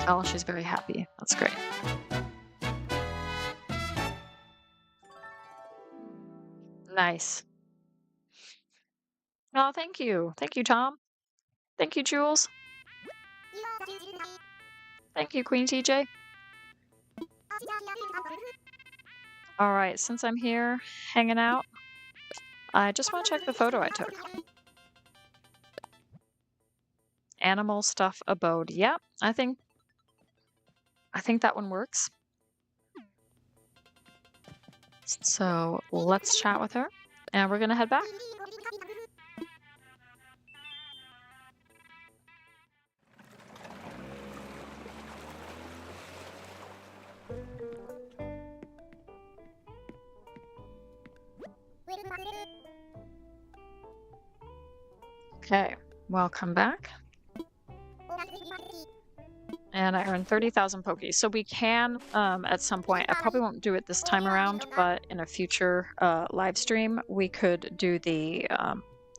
Oh, she's very happy. That's great. Nice. Oh, thank you. Thank you, Tom. Thank you, Jules. Thank you, Queen TJ. All right, since I'm here hanging out, I just want to check the photo I took. Animal stuff abode. Yep, I think that one works. So let's chat with her, and we're gonna head back. Okay, welcome back. And I earned 30,000 Pokies. So we can, at some point, I probably won't do it this time around, but in a future live stream, we could do the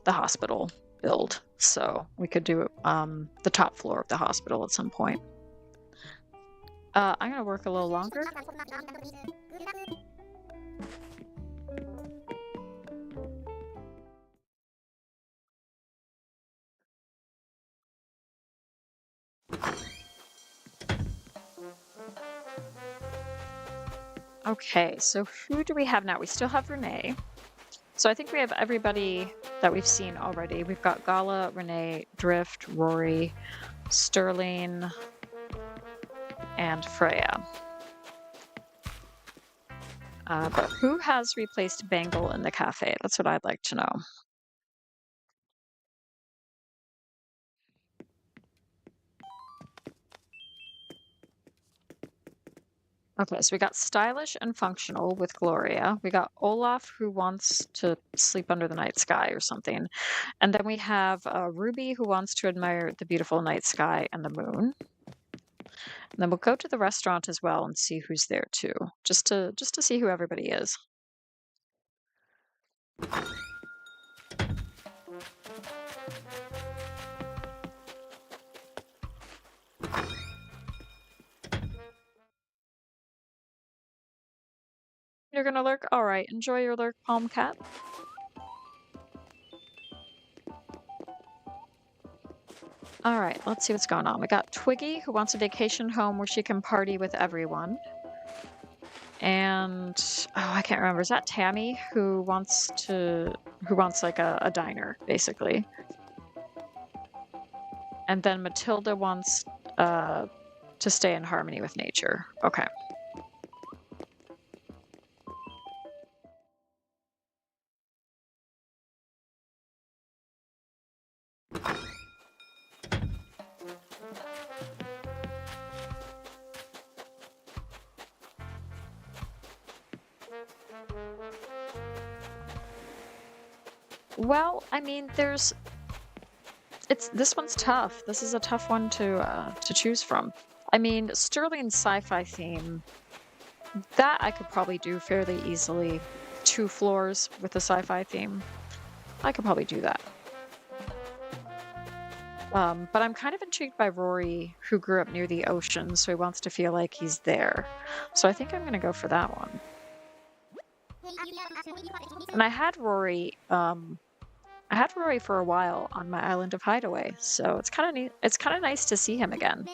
hospital build. So we could do the top floor of the hospital at some point. I'm going to work a little longer. Okay, so who do we have now? We still have Renee. So I think we have everybody that we've seen already. We've got Gala, Renee, Drift, Rory, Sterling, and Freya. But who has replaced Bangle in the cafe? That's what I'd like to know. Okay, so we got stylish and functional with Gloria. We got Olaf, who wants to sleep under the night sky or something. And then we have Ruby, who wants to admire the beautiful night sky and the moon. And then we'll go to the restaurant as well and see who's there too, just to see who everybody is. You're gonna lurk? All right, enjoy your lurk, Palm Cat. All right, let's see what's going on. We got Twiggy, who wants a vacation home where she can party with everyone. And oh, I can't remember. Is that Tammy who wants like a diner, basically? And then Matilda wants to stay in harmony with nature. Okay. Well, I mean, this one's tough. This is a tough one to choose from. I mean, Sterling's sci-fi theme, that I could probably do fairly easily. 2 floors with a sci-fi theme. I could probably do that. But I'm kind of intrigued by Rory, who grew up near the ocean, so he wants to feel like he's there. So I think I'm going to go for that one. And I had Rory for a while on my island of Hideaway, so it's kind of neat. It's kind of nice to see him again.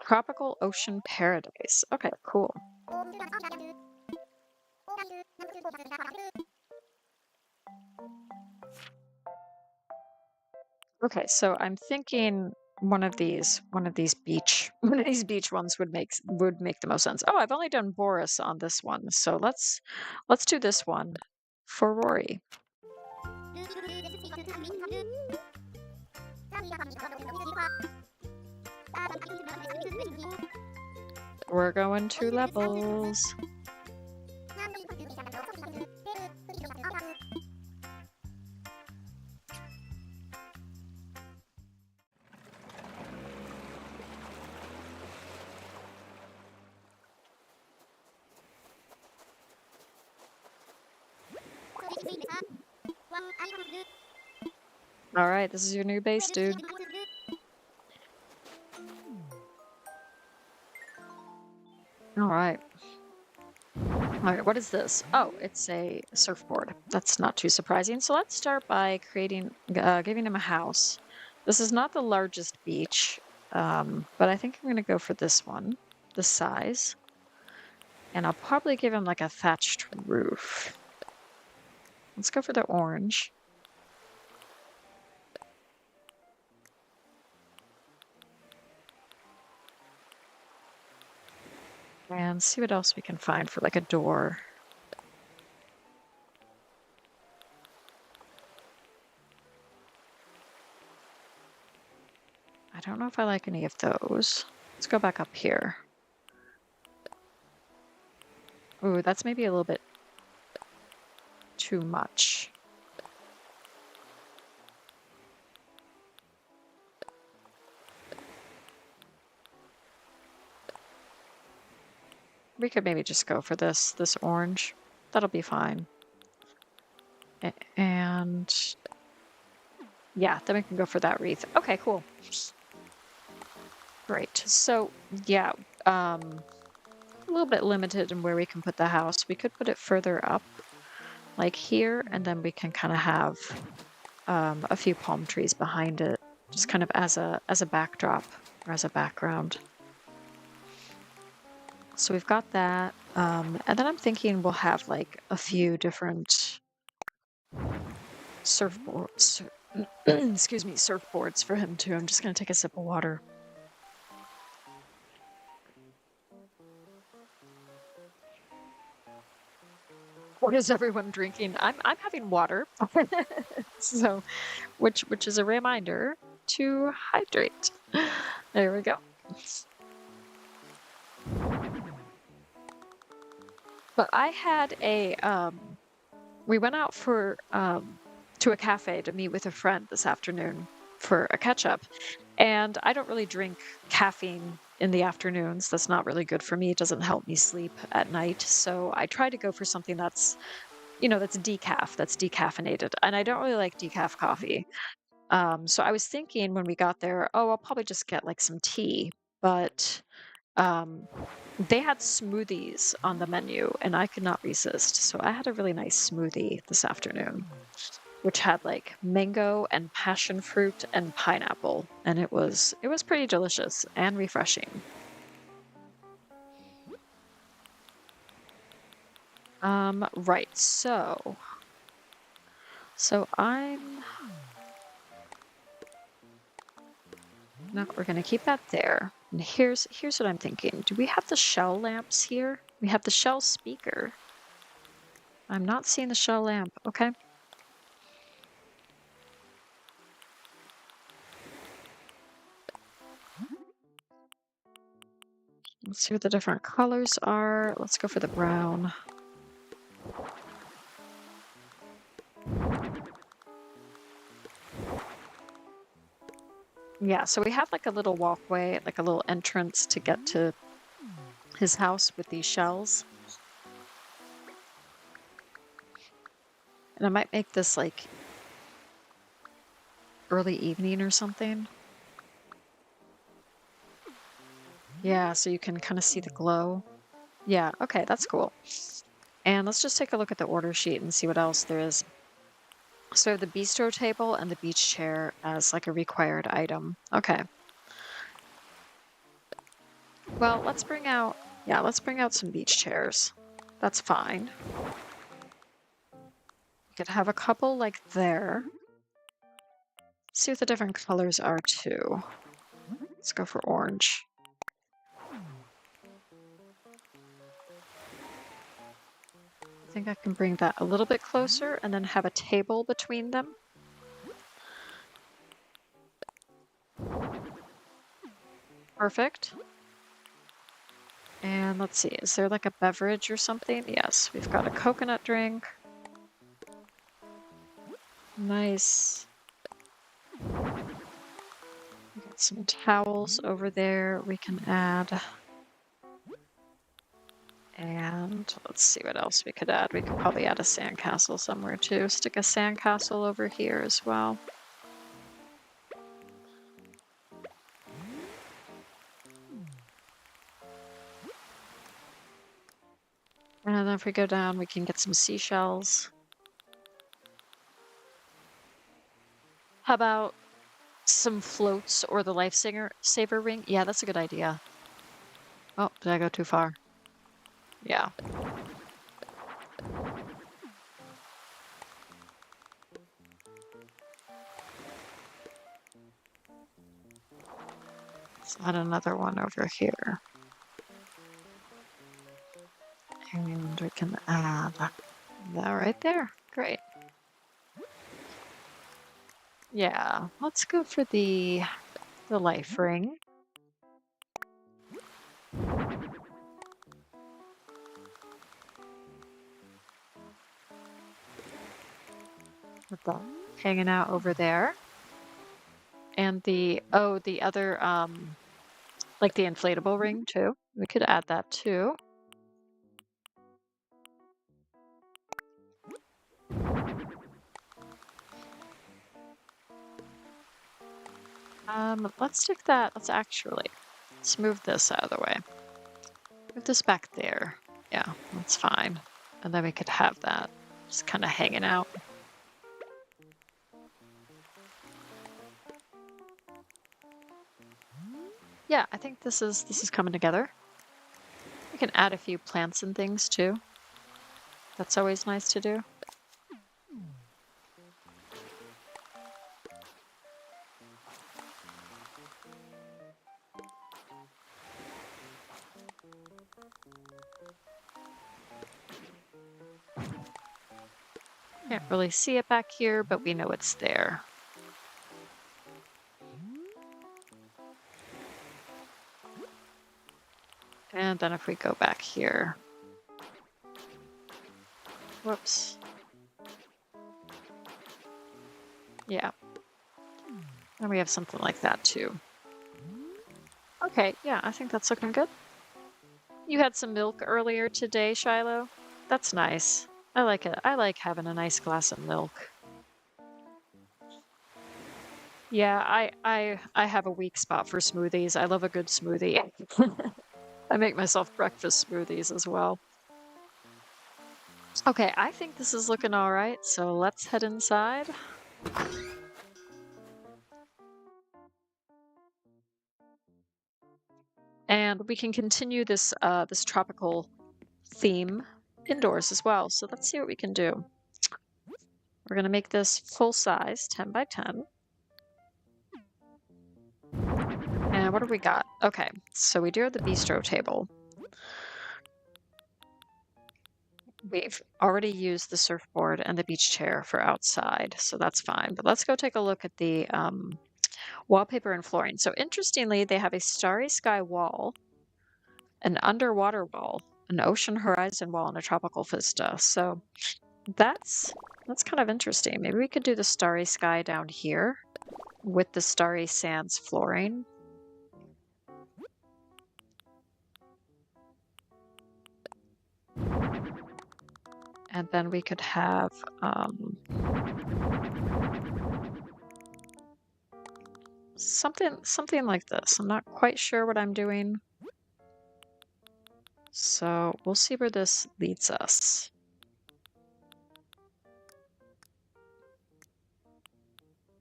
Tropical Ocean Paradise. Okay, cool. Okay, so I'm thinking one of these beach ones would make the most sense. Oh, I've only done Boris on this one, so let's do this one for Rory. We're going 2 levels. All right, this is your new base, dude. All right. All right, what is this? Oh, it's a surfboard. That's not too surprising. So let's start by giving him a house. This is not the largest beach, but I think I'm going to go for this one, this size. And I'll probably give him like a thatched roof. Let's go for the orange. And see what else we can find for like a door. I don't know if I like any of those. Let's go back up here. Ooh, that's maybe a little bit too much. We could maybe just go for this orange. That'll be fine. And yeah, then we can go for that wreath. Okay, cool. Great. So yeah, a little bit limited in where we can put the house. We could put it further up, like here, and then we can kind of have a few palm trees behind it, just kind of as a backdrop or as a background. So we've got that, and then I'm thinking we'll have like a few different surfboards. Excuse me, surfboards for him too. I'm just gonna take a sip of water. What is everyone drinking? I'm having water. So, which is a reminder to hydrate. There we go. But I had we went out for to a cafe to meet with a friend this afternoon for a catch up, and I don't really drink caffeine in the afternoons. That's not really good for me. It doesn't help me sleep at night. So I try to go for something that's, that's decaffeinated. And I don't really like decaf coffee. So I was thinking when we got there, oh, I'll probably just get like some tea, but um, they had smoothies on the menu and I could not resist. So I had a really nice smoothie this afternoon, which had like mango and passion fruit and pineapple, and it was pretty delicious and refreshing. Right. So I'm no, we're gonna keep that there. And here's what I'm thinking. Do we have the shell lamps here? We have the shell speaker. I'm not seeing the shell lamp. Okay. Let's see what the different colors are. Let's go for the brown. Yeah, so we have like a little walkway, like a little entrance to get to his house with these shells. And I might make this like early evening or something. Yeah, so you can kind of see the glow. Yeah, okay, that's cool. And let's just take a look at the order sheet and see what else there is. So the bistro table and the beach chair as like a required item. Okay. Well, let's bring out some beach chairs. That's fine. You could have a couple like there. See what the different colors are too. Let's go for orange. I think I can bring that a little bit closer and then have a table between them. Perfect. And let's see, is there like a beverage or something? Yes, we've got a coconut drink. Nice. We got some towels over there we can add. And let's see what else we could add. We could probably add a sandcastle somewhere too. Stick a sandcastle over here as well. And then if we go down, we can get some seashells. How about some floats or the saver ring? Yeah, that's a good idea. Oh, did I go too far? Yeah. Let's add another one over here. And we can add that right there. Great. Yeah, let's go for the life ring. With that hanging out over there. And the other like the inflatable ring too. We could add that too. Let's stick that. Let's move this out of the way. Move this back there. Yeah, that's fine. And then we could have that just kind of hanging out. Yeah, I think this is coming together. We can add a few plants and things too. That's always nice to do. Can't really see it back here, but we know it's there. And then if we go back here, whoops. Yeah. And we have something like that too. Okay, yeah, I think that's looking good. You had some milk earlier today, Shiloh. That's nice. I like it. I like having a nice glass of milk. Yeah, I have a weak spot for smoothies. I love a good smoothie. I make myself breakfast smoothies as well. Okay, I think this is looking all right, so let's head inside. And we can continue this this tropical theme indoors as well. So let's see what we can do. We're gonna make this full size, 10 by 10. And what do we got? Okay, so we do have the bistro table. We've already used the surfboard and the beach chair for outside, so that's fine. But let's go take a look at the wallpaper and flooring. So interestingly, they have a starry sky wall, an underwater wall, an ocean horizon wall, and a tropical vista. So that's kind of interesting. Maybe we could do the starry sky down here with the starry sands flooring. And then we could have something like this. I'm not quite sure what I'm doing. So we'll see where this leads us.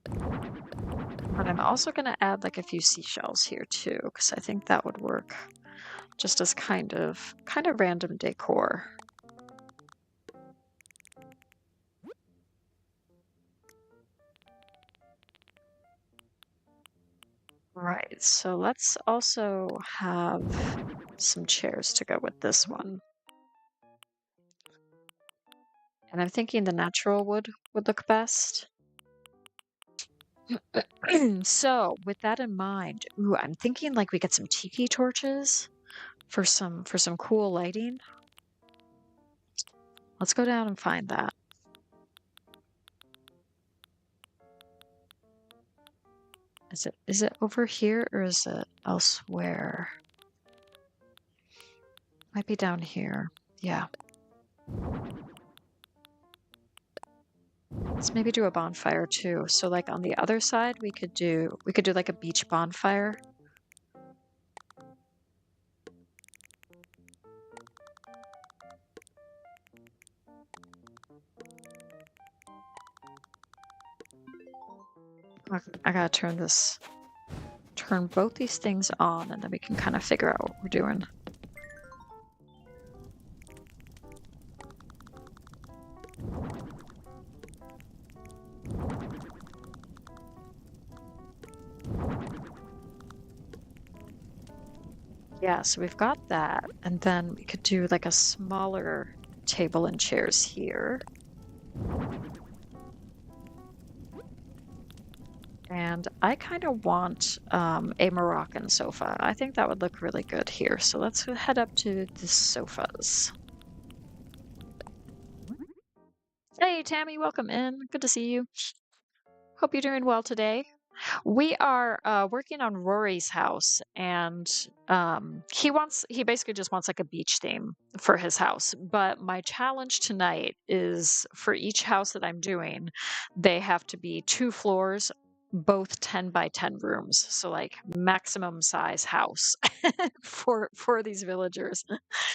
But I'm also going to add like a few seashells here too, because I think that would work just as kind of random decor. Right, so let's also have some chairs to go with this one. And I'm thinking the natural wood would look best. So with that in mind, ooh, I'm thinking like we get some tiki torches for some cool lighting. Let's go down and find that. Is it over here or is it elsewhere? Might be down here. Yeah. Let's maybe do a bonfire too. So like on the other side, we could do like a beach bonfire. I gotta turn both these things on, and then we can kind of figure out what we're doing. Yeah, so we've got that, and then we could do like a smaller table and chairs here. And I kind of want a Moroccan sofa. I think that would look really good here. So let's head up to the sofas. Hey, Tammy, welcome in. Good to see you. Hope you're doing well today. We are working on Rory's house, and he basically just wants like a beach theme for his house. But my challenge tonight is for each house that I'm doing, they have to be 2 floors, both 10 by 10 rooms. So like maximum size house for these villagers.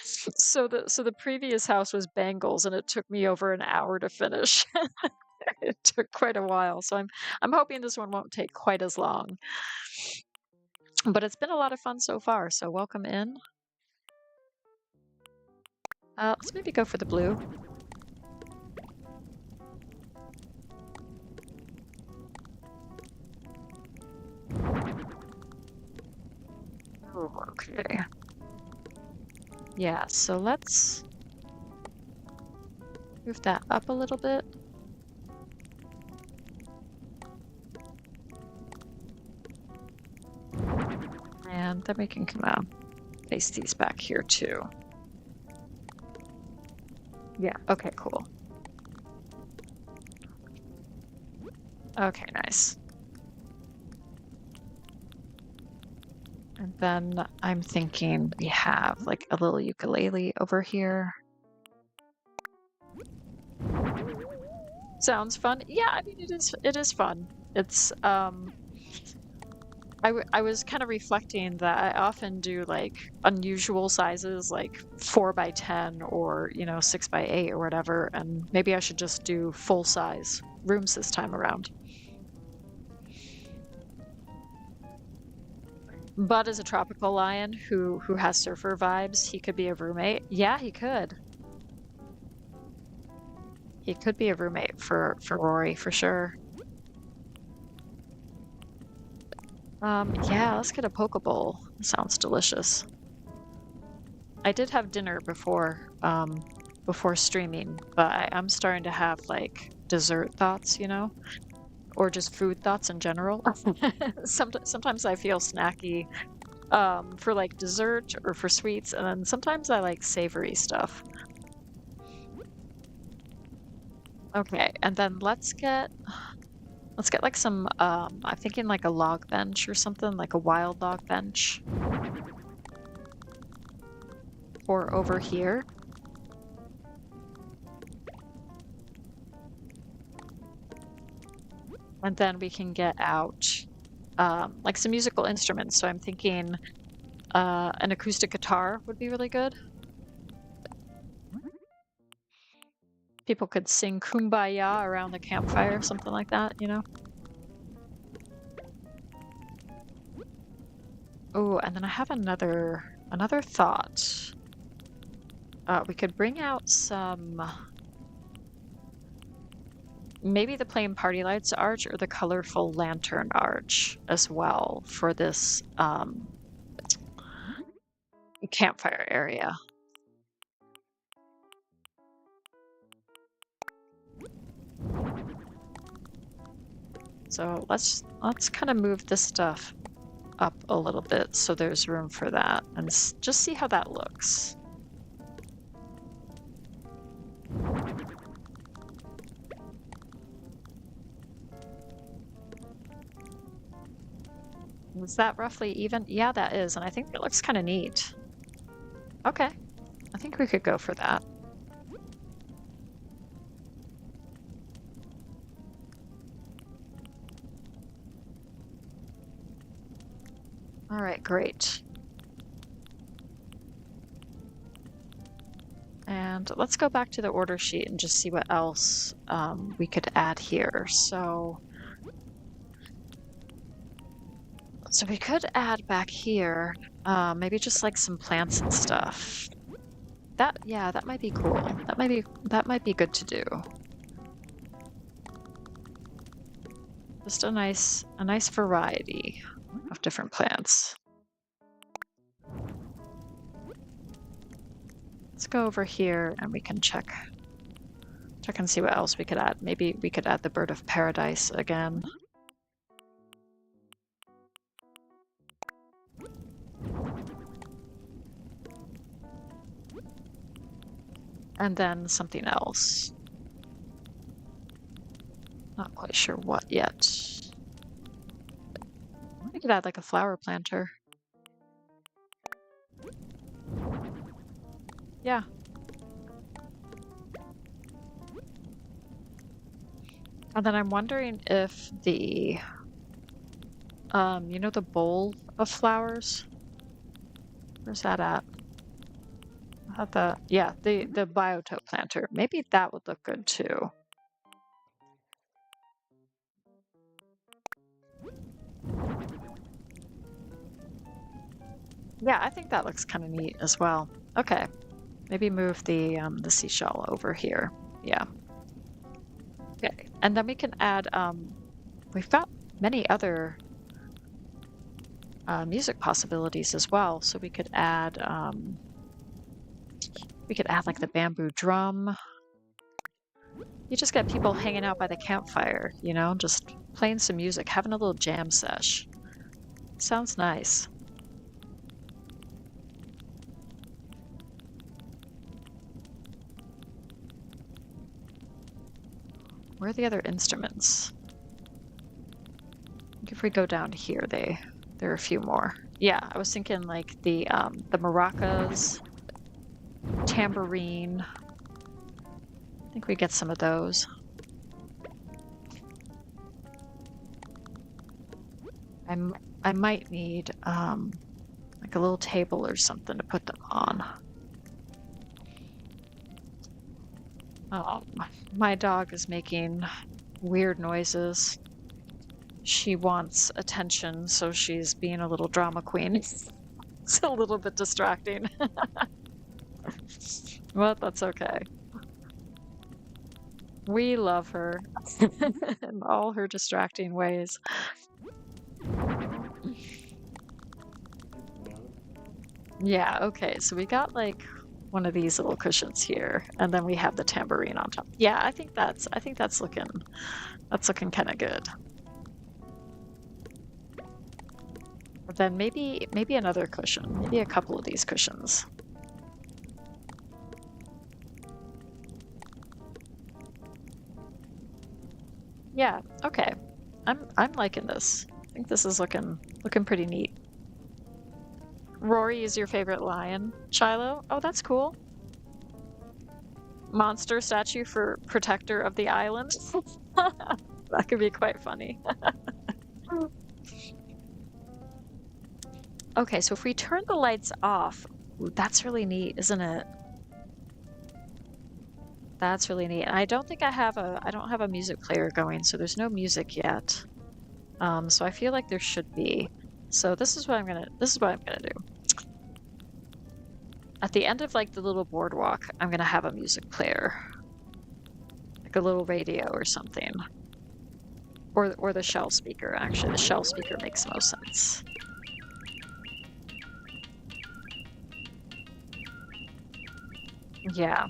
So the previous house was Bangles, and it took me over an hour to finish. It took quite a while, so I'm hoping this one won't take quite as long. But it's been a lot of fun so far, so welcome in. Let's maybe go for the blue. Oh, okay. Yeah, so let's move that up a little bit. And then we can come out, place these back here too. Yeah, okay, cool. Okay, nice. And then I'm thinking we have like a little ukulele over here. Sounds fun. Yeah, I mean it is fun. It's I was kind of reflecting that I often do like unusual sizes, like 4 by 10 or, 6 by 8 or whatever, and maybe I should just do full size rooms this time around. Bud is a tropical lion who has surfer vibes. He could be a roommate. Yeah, he could. He could be a roommate for Rory for sure. Yeah, let's get a poke bowl. Sounds delicious. I did have dinner before streaming, but I'm starting to have like dessert thoughts, or just food thoughts in general. Sometimes I feel snacky for like dessert or for sweets, and then sometimes I like savory stuff. Okay, and then let's get like some I'm thinking like a log bench or something, like a wild log bench. Or over here. And then we can get out like some musical instruments. So I'm thinking an acoustic guitar would be really good. People could sing Kumbaya around the campfire, something like that, Oh, and then I have another thought. We could bring out some, maybe the plain party lights arch or the colorful lantern arch as well for this campfire area. So let's kind of move this stuff up a little bit so there's room for that, and just see how that looks. Is that roughly even? Yeah, that is, and I think it looks kind of neat. Okay, I think we could go for that. All right, great. And let's go back to the order sheet and just see what else we could add here. So we could add back here, maybe just like some plants and stuff. Yeah, that might be cool. That might be good to do. Just a nice variety of different plants. Let's go over here and we can check and see what else we could add. Maybe we could add the bird of paradise again. And then something else. Not quite sure what yet. We could add like a flower planter. Yeah. And then I'm wondering if the, the bowl of flowers? Where's that at? The biotope planter. Maybe that would look good too. Yeah, I think that looks kind of neat as well. Okay, maybe move the seashell over here. Yeah. Okay, and then we can add. We've got many other music possibilities as well. So we could add. We could add like the bamboo drum. You just get people hanging out by the campfire, just playing some music, having a little jam sesh. Sounds nice. Where are the other instruments? If we go down here, there are a few more. Yeah, I was thinking like the maracas, tambourine. I think we get some of those. I might need like a little table or something to put them on. My dog is making weird noises. She wants attention, so she's being a little drama queen. It's a little bit distracting. But that's okay. We love her in all her distracting ways. Yeah, okay, so we got like one of these little cushions here, and then we have the tambourine on top. Yeah, I think that's looking kind of good. But then maybe another cushion, maybe a couple of these cushions. Yeah, okay. I'm liking this. I think this is looking pretty neat. Rory is your favorite lion, Shiloh? Oh, that's cool. Monster statue for protector of the island. That could be quite funny. Okay, so if we turn the lights off, ooh, that's really neat, isn't it? That's really neat. And I don't think I don't have a music player going, so there's no music yet. So I feel like there should be. So this is what I'm gonna do. At the end of like the little boardwalk, I'm gonna have a music player. Like a little radio or something. Or the shell speaker, actually. The shell speaker makes the most sense. Yeah.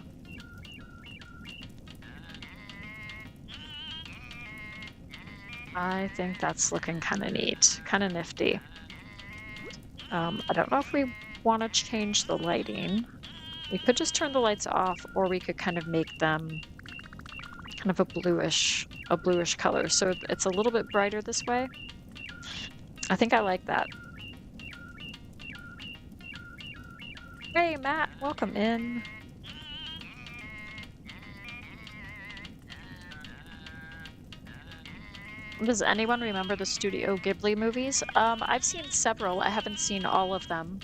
I think that's looking kind of neat, kind of nifty. I don't know if we want to change the lighting. We could just turn the lights off, or we could kind of make them kind of a bluish color. So it's a little bit brighter this way. I think I like that. Hey, Matt, welcome in. Does anyone remember the Studio Ghibli movies? I've seen several. I haven't seen all of them.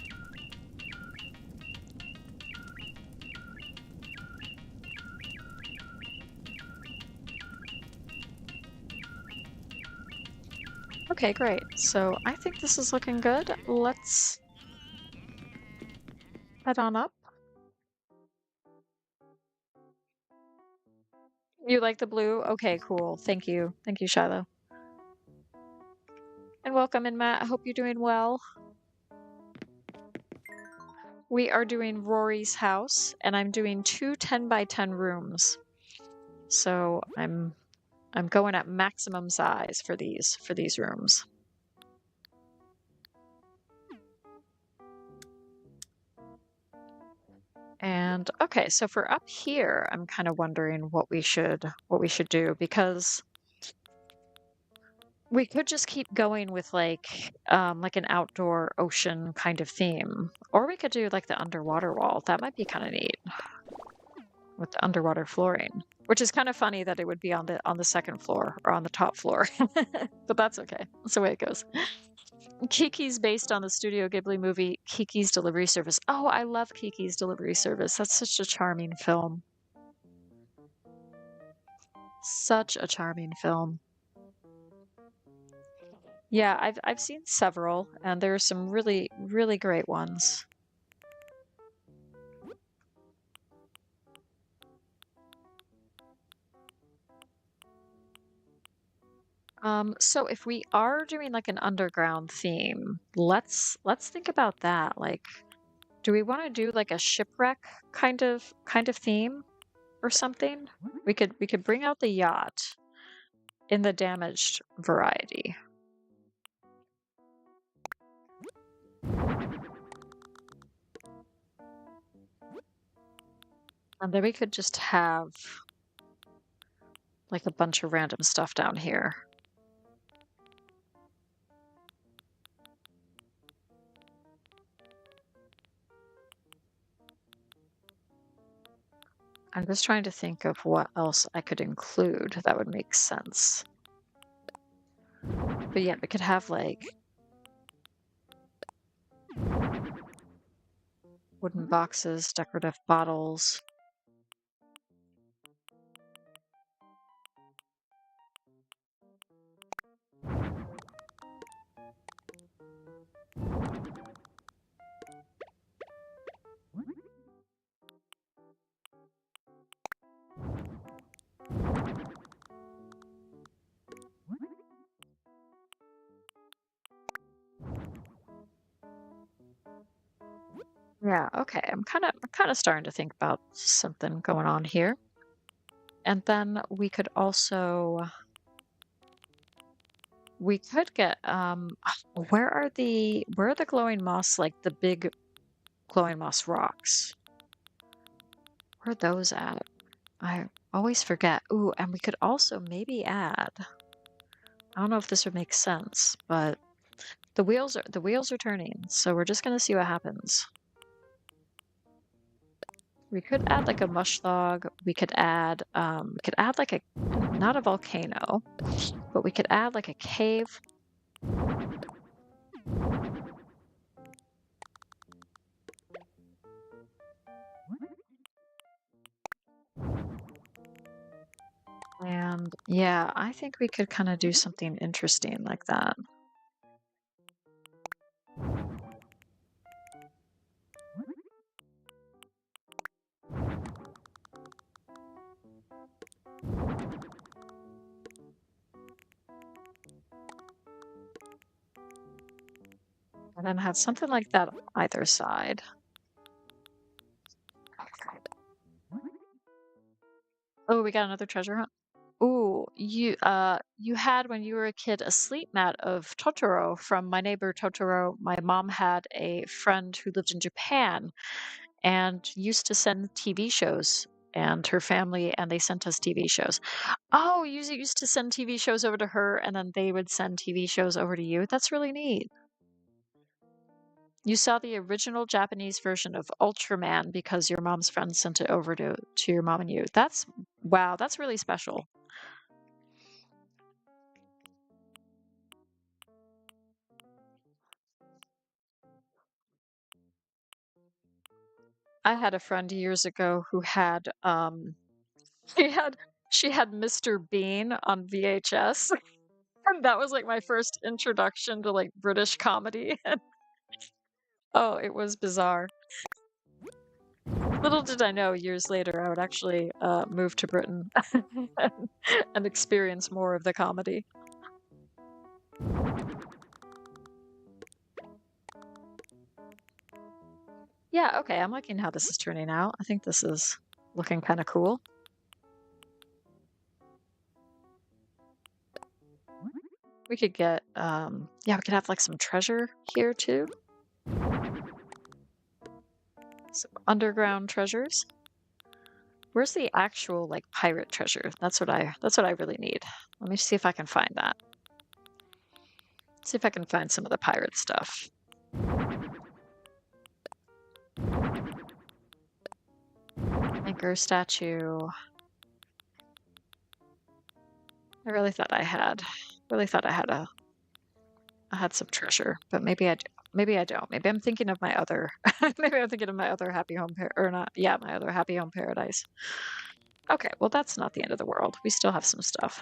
Okay, great. So I think this is looking good. Let's head on up. You like the blue? Okay, cool. Thank you. Thank you, Shiloh. And welcome in, Matt. I hope you're doing well. We are doing Rory's house, and I'm doing 2 10 by 10 rooms. So I'm going at maximum size for these rooms. And okay, so for up here, I'm kind of wondering what we should do, because we could just keep going with like an outdoor ocean kind of theme, or we could do like the underwater wall. That might be kind of neat with the underwater flooring, which is kind of funny that it would be on the second floor or on the top floor, but that's okay. That's the way it goes. Kiki's based on the Studio Ghibli movie Kiki's Delivery Service. Oh, I love Kiki's Delivery Service. That's such a charming film. Such a charming film. Yeah, I've seen several, and there are some really, really great ones. So if we are doing like an underground theme, let's think about that. Like, do we want to do like a shipwreck kind of theme or something? We could bring out the yacht in the damaged variety. And then we could just have like a bunch of random stuff down here. I'm just trying to think of what else I could include that would make sense. But yeah, we could have like Wooden boxes, decorative bottles. Yeah, okay. I'm kind of starting to think about something going on here. And then we could get where are the glowing moss, like the big glowing moss rocks? Where are those at? I always forget. Ooh, and we could also maybe add, I don't know if this would make sense, but the wheels are turning, so we're just gonna see what happens. We could add like a mush log. We could add like a, not a volcano, but we could add like a cave. And yeah, I think we could kind of do something interesting like that. And then have something like that on either side. Oh, we got another treasure hunt. Ooh, you had when you were a kid a sleep mat of Totoro from My Neighbor Totoro. My mom had a friend who lived in Japan and used to send TV shows, and her family, and they sent us TV shows. Oh, you used to send TV shows over to her and then they would send TV shows over to you. That's really neat. You saw the original Japanese version of Ultraman because your mom's friend sent it over to your mom and you. That's wow, that's really special. I had a friend years ago who had she had she had Mr. Bean on VHS. And that was like my first introduction to like British comedy. Oh, it was bizarre. Little did I know years later I would actually move to Britain and experience more of the comedy. Yeah, okay, I'm liking how this is turning out. I think this is looking kind of cool. We could get, yeah, we could have like some treasure here too. Some underground treasures. Where's the actual like pirate treasure? That's what I really need. Let me see if I can find that. See if I can find some of the pirate stuff. Anchor statue. I really thought I had I had some treasure, but maybe I do. Maybe I don't. Maybe I'm thinking of my other maybe I'm thinking of my other happy home or not. Yeah, my other happy home paradise. Okay, well that's not the end of the world. We still have some stuff.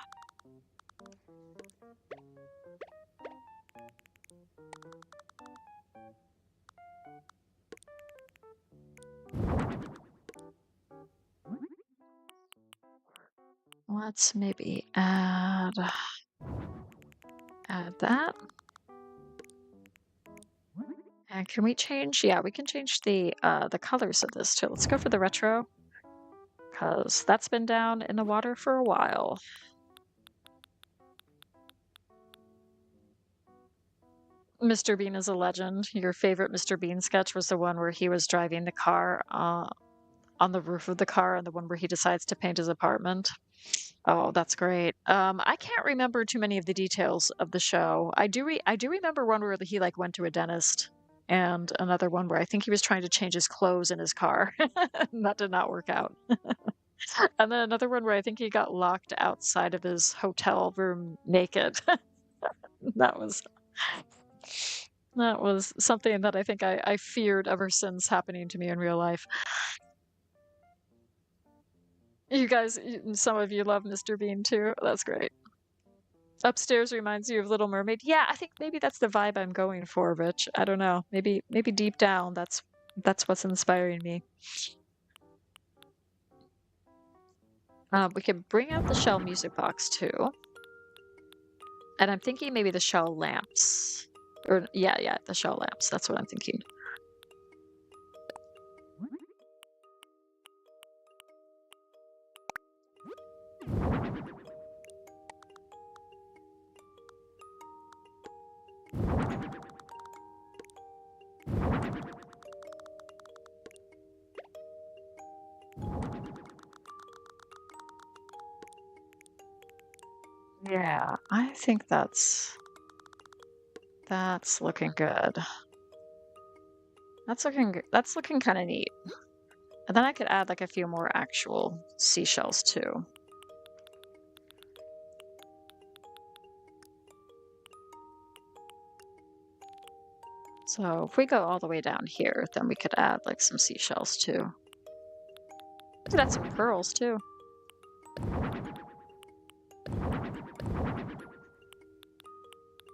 Let's maybe add that. And can we change? Yeah, we can change the colors of this too. Let's go for the retro, because that's been down in the water for a while. Mr. Bean is a legend. Your favorite Mr. Bean sketch was the one where he was driving the car on the roof of the car, and the one where he decides to paint his apartment. Oh, that's great. I can't remember too many of the details of the show. I do remember one where he like went to a dentist, and another one where I think he was trying to change his clothes in his car. And that did not work out. And then another one where I think he got locked outside of his hotel room naked. That was That was something that I think I feared ever since happening to me in real life. You guys, some of you love Mr. Bean too. That's great. Upstairs reminds you of Little Mermaid. Yeah, I think maybe that's the vibe I'm going for, Rich. I don't know. Maybe deep down that's what's inspiring me. We can bring out the shell music box too. And I'm thinking maybe the shell lamps. Or yeah, the shell lamps. That's what I'm thinking. Yeah, I think that's looking good. That's looking kind of neat. And then I could add like a few more actual seashells too. So if we go all the way down here, then we could add like some seashells too. We could add some pearls too.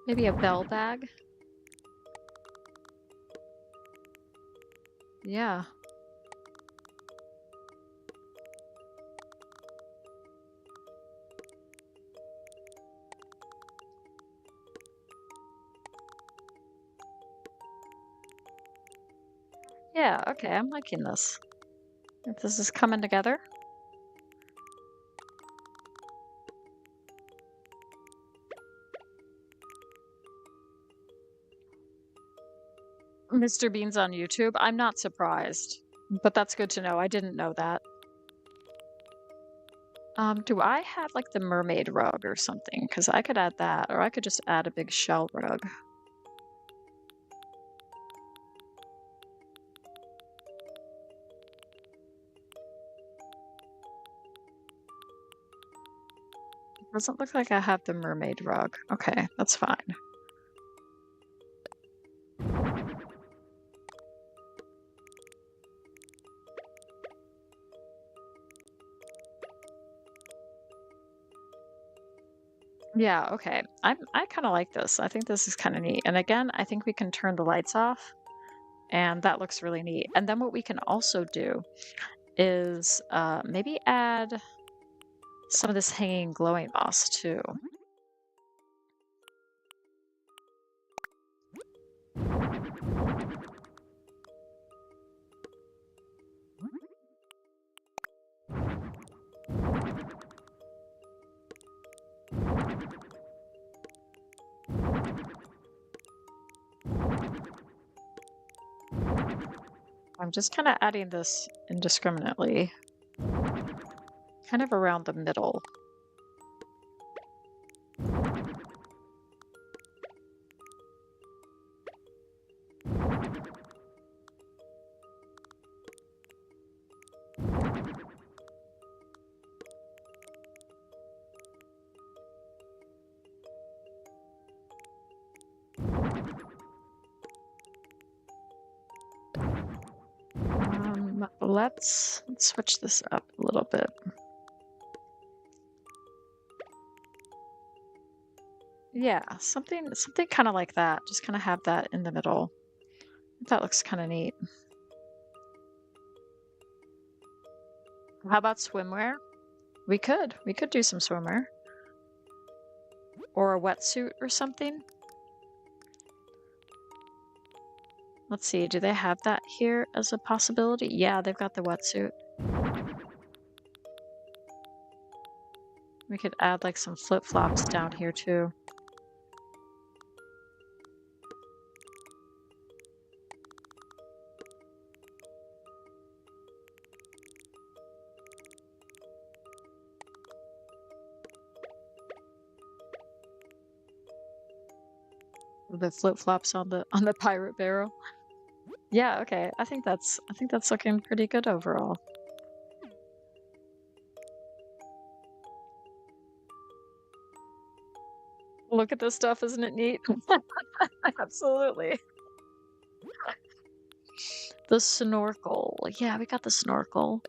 Maybe a bell bag. Yeah. Yeah, okay, I'm liking this. If this is coming together. Mr. Bean's on YouTube. I'm not surprised, but that's good to know. I didn't know that. Do I have like the mermaid rug or something? Because I could add that, or I could just add a big shell rug. Doesn't look like I have the mermaid rug. Okay, that's fine. Yeah, okay. I kind of like this. I think this is kind of neat. And again, I think we can turn the lights off, and that looks really neat. And then what we can also do is maybe add some of this hanging glowing moss too. I'm just kind of adding this indiscriminately, kind of around the middle. Let's switch this up a little bit. Yeah, something kind of like that. Just kind of have that in the middle. That looks kind of neat. How about swimwear? We could do some swimwear. Or a wetsuit or something. Let's see, do they have that here as a possibility? Yeah, they've got the wetsuit. We could add like some flip-flops down here too. The flip-flops on the pirate barrel. Yeah, okay. I think that's looking pretty good overall. Look at this stuff, isn't it neat? Absolutely. The snorkel. Yeah, we got the snorkel.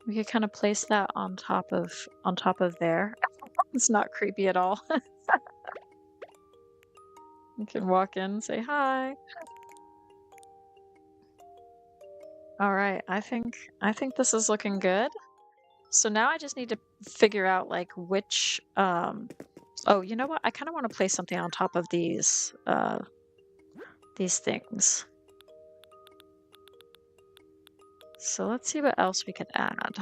We could kind of place that on top of there. It's not creepy at all. You can walk in, say hi. All right, I think this is looking good. So now I just need to figure out like which oh, you know what? I kind of want to place something on top of these things. So let's see what else we could add.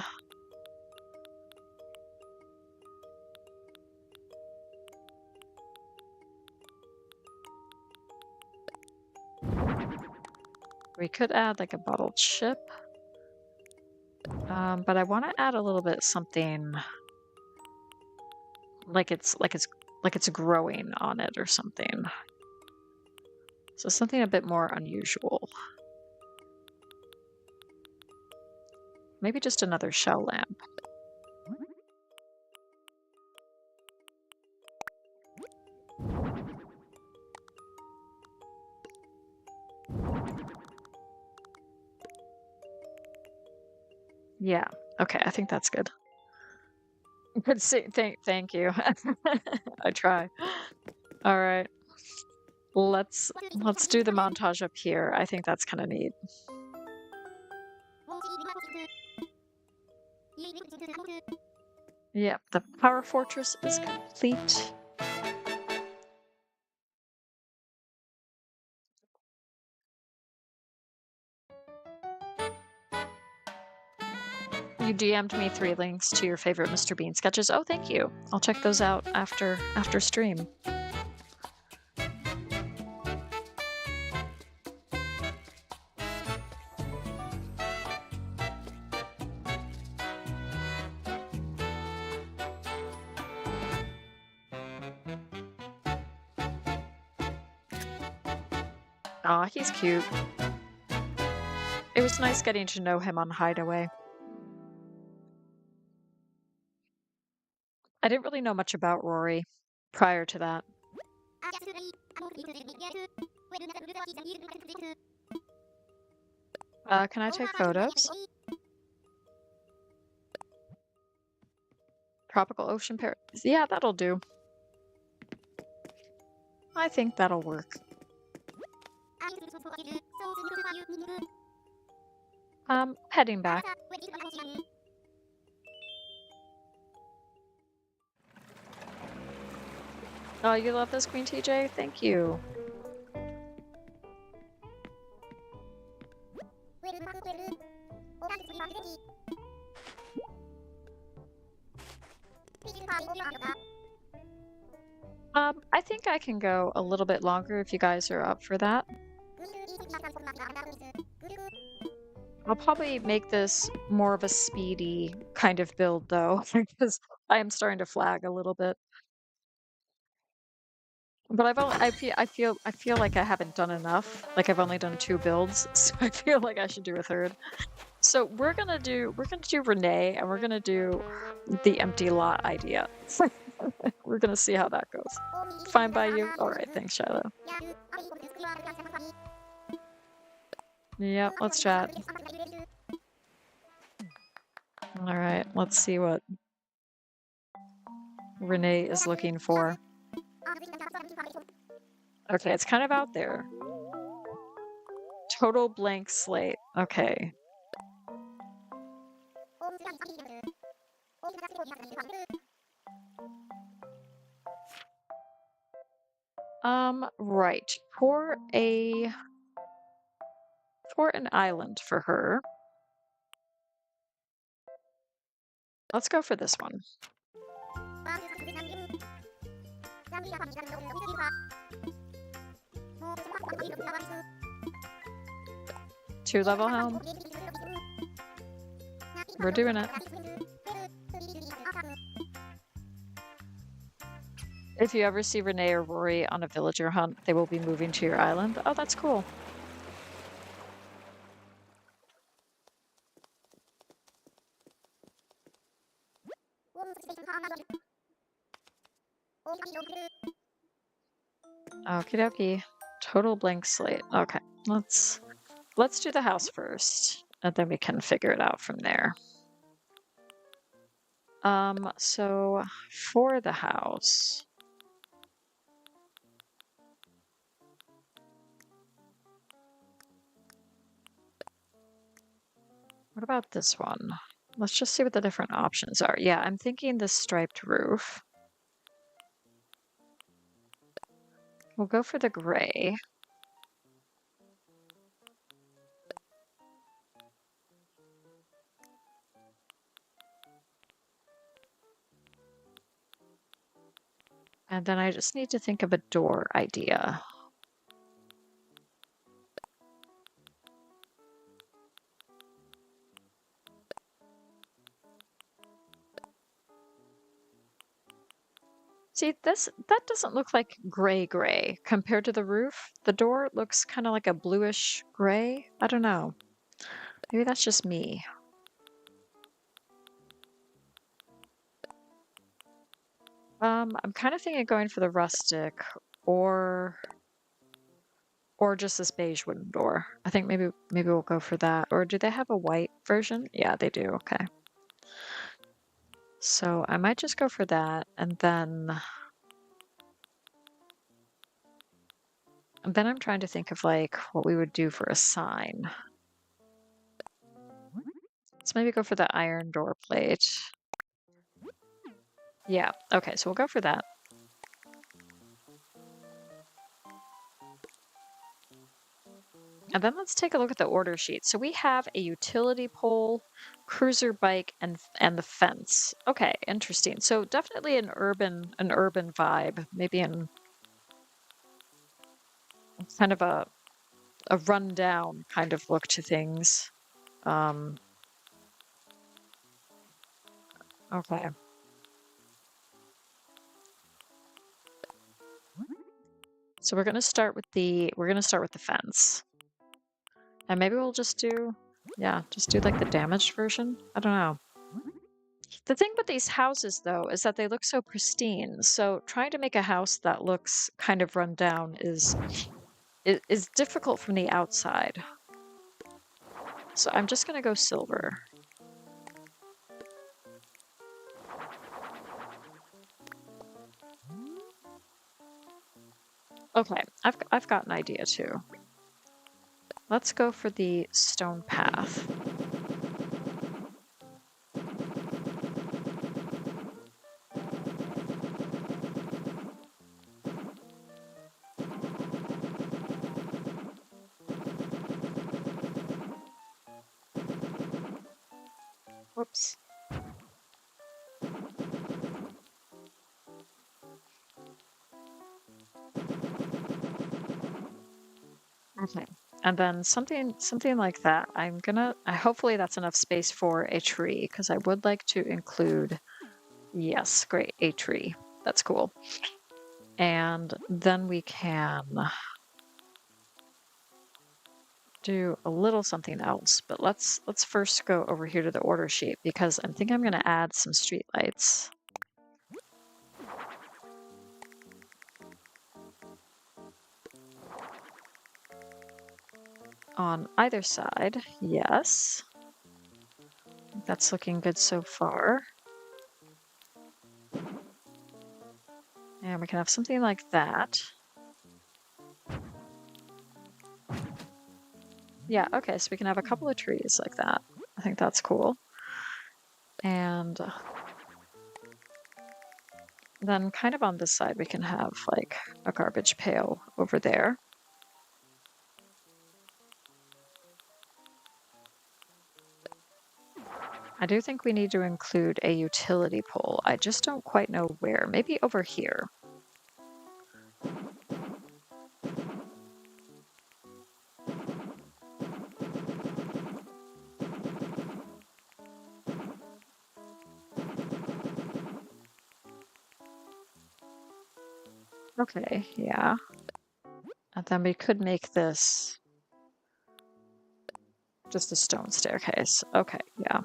We could add like a bottled chip. But I want to add a little bit something like it's growing on it or something. So something a bit more unusual. Maybe just another shell lamp. Yeah. Okay, I think that's good. Good see. Thank you. I try. All right. Let's do the montage up here. I think that's kind of neat. Yep, the power fortress is complete. You DM'd me 3 links to your favorite Mr. Bean sketches. Oh, thank you. I'll check those out after stream. Aw, he's cute. It was nice getting to know him on Hideaway. I didn't really know much about Rory prior to that. Can I take photos? Tropical ocean parrot. Yeah, that'll do. I think that'll work. Heading back. Oh, you love this, Queen TJ? Thank you. I think I can go a little bit longer if you guys are up for that. I'll probably make this more of a speedy kind of build though, because I am starting to flag a little bit. But I feel like I haven't done enough. Like I've only done 2 builds, so I feel like I should do a 3rd. So we're gonna do Renee, and we're gonna do the empty lot idea. We're gonna see how that goes. Fine by you? Alright, thanks, Shiloh. Yep, let's chat. Alright, let's see what Renee is looking for. Okay, it's kind of out there. Total blank slate. Okay. Right. For an island for her. Let's go for this one. 2-level helm. We're doing it. If you ever see Renee or Rory on a villager hunt, they will be moving to your island. Oh, that's cool. Okie dokie. Total blank slate. Okay, let's do the house first, and then we can figure it out from there. So for the house, what about this one? Let's just see what the different options are. Yeah, I'm thinking the striped roof. We'll go for the gray. And then I just need to think of a door idea. See, that doesn't look like gray compared to the roof. The door looks kind of like a bluish gray. I don't know. Maybe that's just me. I'm kind of thinking of going for the rustic or just this beige wooden door. I think maybe we'll go for that. Or do they have a white version? Yeah, they do. Okay. So I might just go for that, and then I'm trying to think of like what we would do for a sign. Let's maybe go for the iron door plate. Yeah, okay, so we'll go for that. And then let's take a look at the order sheet. So we have a utility pole, cruiser bike, and the fence. Okay, interesting. So definitely an urban vibe, maybe in kind of a rundown kind of look to things. Okay. So we're gonna start with the fence. And maybe we'll just do like the damaged version. I don't know. The thing with these houses though is that they look so pristine. So trying to make a house that looks kind of run down is difficult from the outside. So I'm just gonna go silver. Okay, I've got an idea too. Let's go for the stone path. Whoops. Okay. And then something like that. Hopefully that's enough space for a tree, because I would like to include, yes, great, a tree. That's cool. And then we can do a little something else, but let's first go over here to the order sheet, because I think I'm going to add some street lights. On either side, yes. That's looking good so far. And we can have something like that. Yeah, okay, so we can have a couple of trees like that. I think that's cool. And then kind of on this side, we can have like a garbage pail over there. I do think we need to include a utility pole. I just don't quite know where. Maybe over here. Okay, yeah. And then we could make this just a stone staircase. Okay, yeah.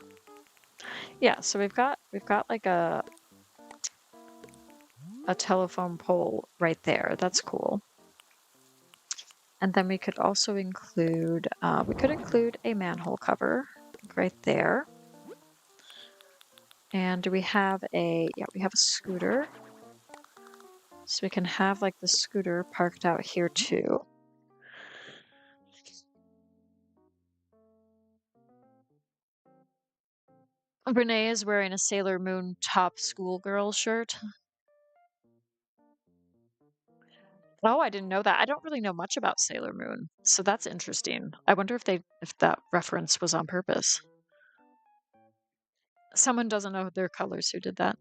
Yeah, so we've got like a telephone pole right there. That's cool. And then we could also include, a manhole cover right there. And do we have yeah, we have a scooter. So we can have like the scooter parked out here too. Renee is wearing a Sailor Moon top schoolgirl shirt. Oh, I didn't know that. I don't really know much about Sailor Moon, so that's interesting. I wonder if that reference was on purpose. Someone doesn't know their colors who did that.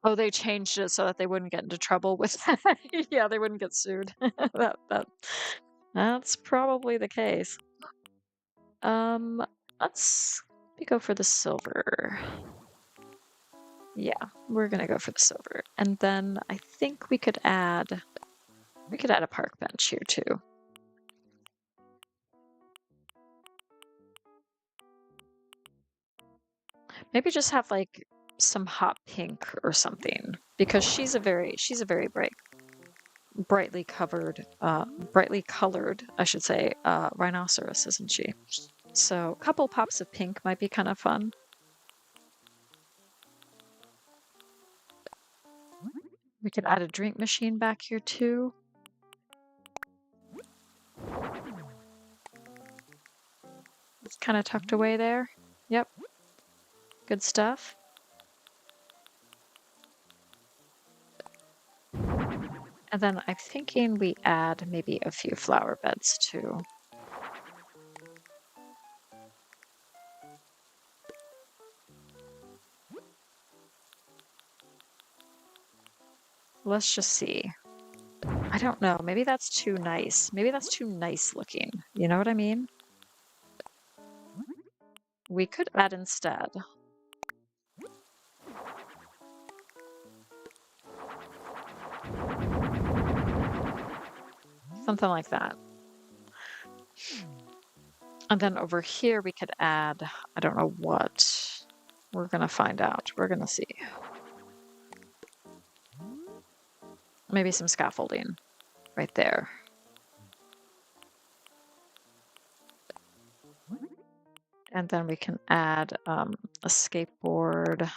Oh, they changed it so that they wouldn't get into trouble with yeah, they wouldn't get sued. That's probably the case. Let's go for the silver. Yeah, we're gonna go for the silver. And then I think we could add a park bench here too. Maybe just have like some hot pink or something because she's a very brightly colored, I should say, rhinoceros, isn't she? So a couple pops of pink might be kind of fun. We could add a drink machine back here too. It's kind of tucked away there. Yep. Good stuff. And then I'm thinking we add maybe a few flower beds too. Let's just see. I don't know. Maybe that's too nice. Maybe that's too nice looking. You know what I mean? We could add instead. Something like that. And then over here we could add, I don't know what. We're gonna find out. We're gonna see. Maybe some scaffolding right there. And then we can add a skateboard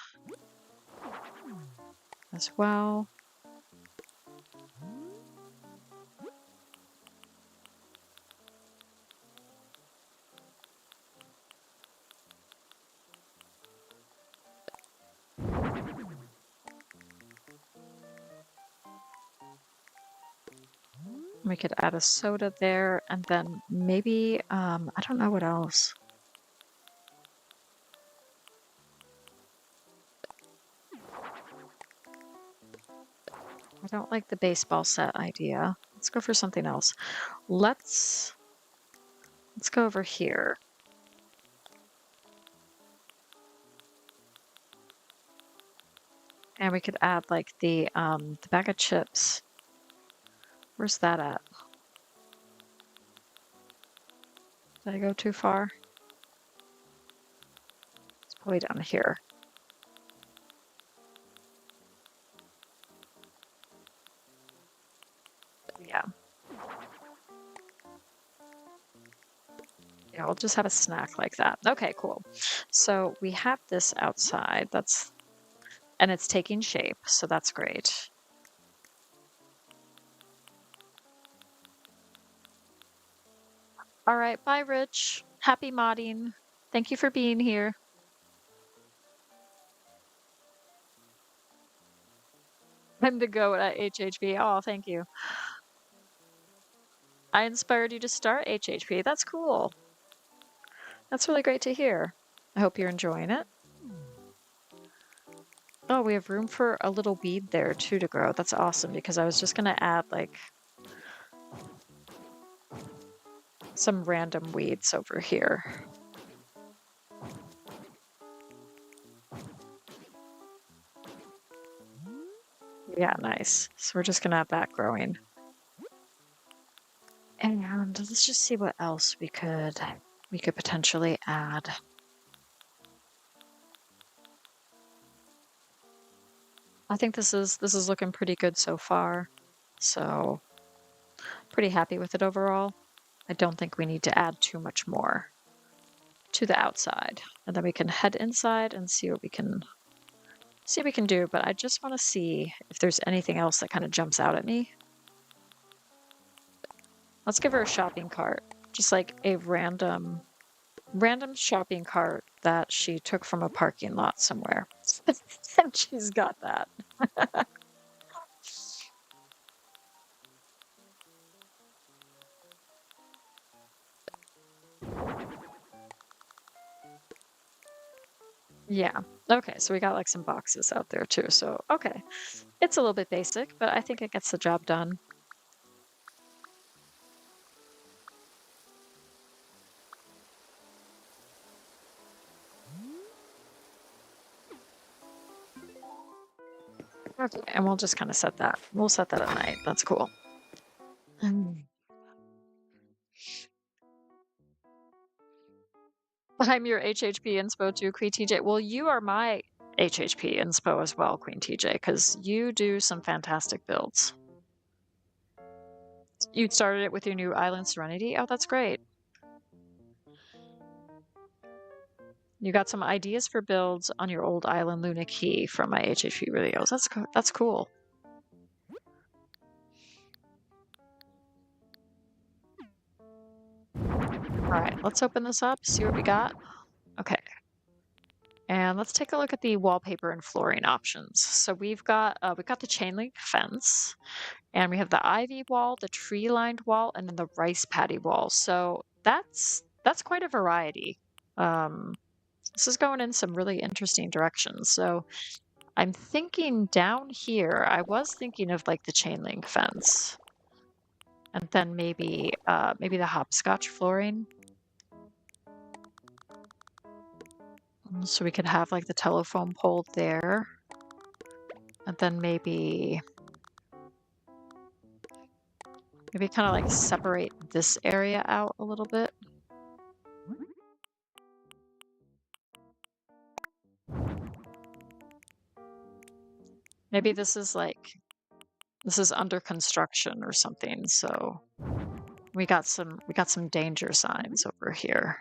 as well. We could add a soda there, and then maybe, I don't know what else. I don't like the baseball set idea. Let's go for something else. Let's go over here. And we could add like the bag of chips. Where's that at? Did I go too far? It's probably down here. Yeah. Yeah, we'll just have a snack like that. Okay, cool. So we have this outside. And it's taking shape, so that's great. All right, bye, Rich. Happy modding. Thank you for being here. I'm the goat at HHP. Oh, thank you. I inspired you to start HHP. That's cool. That's really great to hear. I hope you're enjoying it. Oh, we have room for a little weed there too to grow. That's awesome because I was just gonna add like some random weeds over here. Yeah, nice. So we're just gonna have that growing. And let's just see what else we could potentially add. I think this is looking pretty good so far. So Pretty happy with it overall. I don't think we need to add too much more to the outside. And then we can head inside and see what we can do. But I just want to see if there's anything else that kind of jumps out at me. Let's give her a shopping cart. Just like a random shopping cart that she took from a parking lot somewhere. And she's got that. Yeah. Okay, so we got like some boxes out there too. So, okay. It's a little bit basic, but I think it gets the job done. Okay, and we'll just kind of set that. We'll set that at night. That's cool. I'm your HHP inspo too, Queen TJ. Well, you are my HHP inspo as well, Queen TJ, because you do some fantastic builds. You started it with your new Island Serenity. Oh, that's great. You got some ideas for builds on your old Island Luna Key from my HHP videos. That's cool. All right, let's open this up, see what we got. Okay. And let's take a look at the wallpaper and flooring options. So we've got the chain link fence, and we have the ivy wall, the tree lined wall, and then the rice paddy wall. So that's quite a variety. This is going in some really interesting directions. So I'm thinking down here, I was thinking of like the chain link fence, and then maybe the hopscotch flooring. So we could have like the telephone pole there. And then maybe kind of like separate this area out a little bit. Maybe this is under construction or something. So we got some danger signs over here.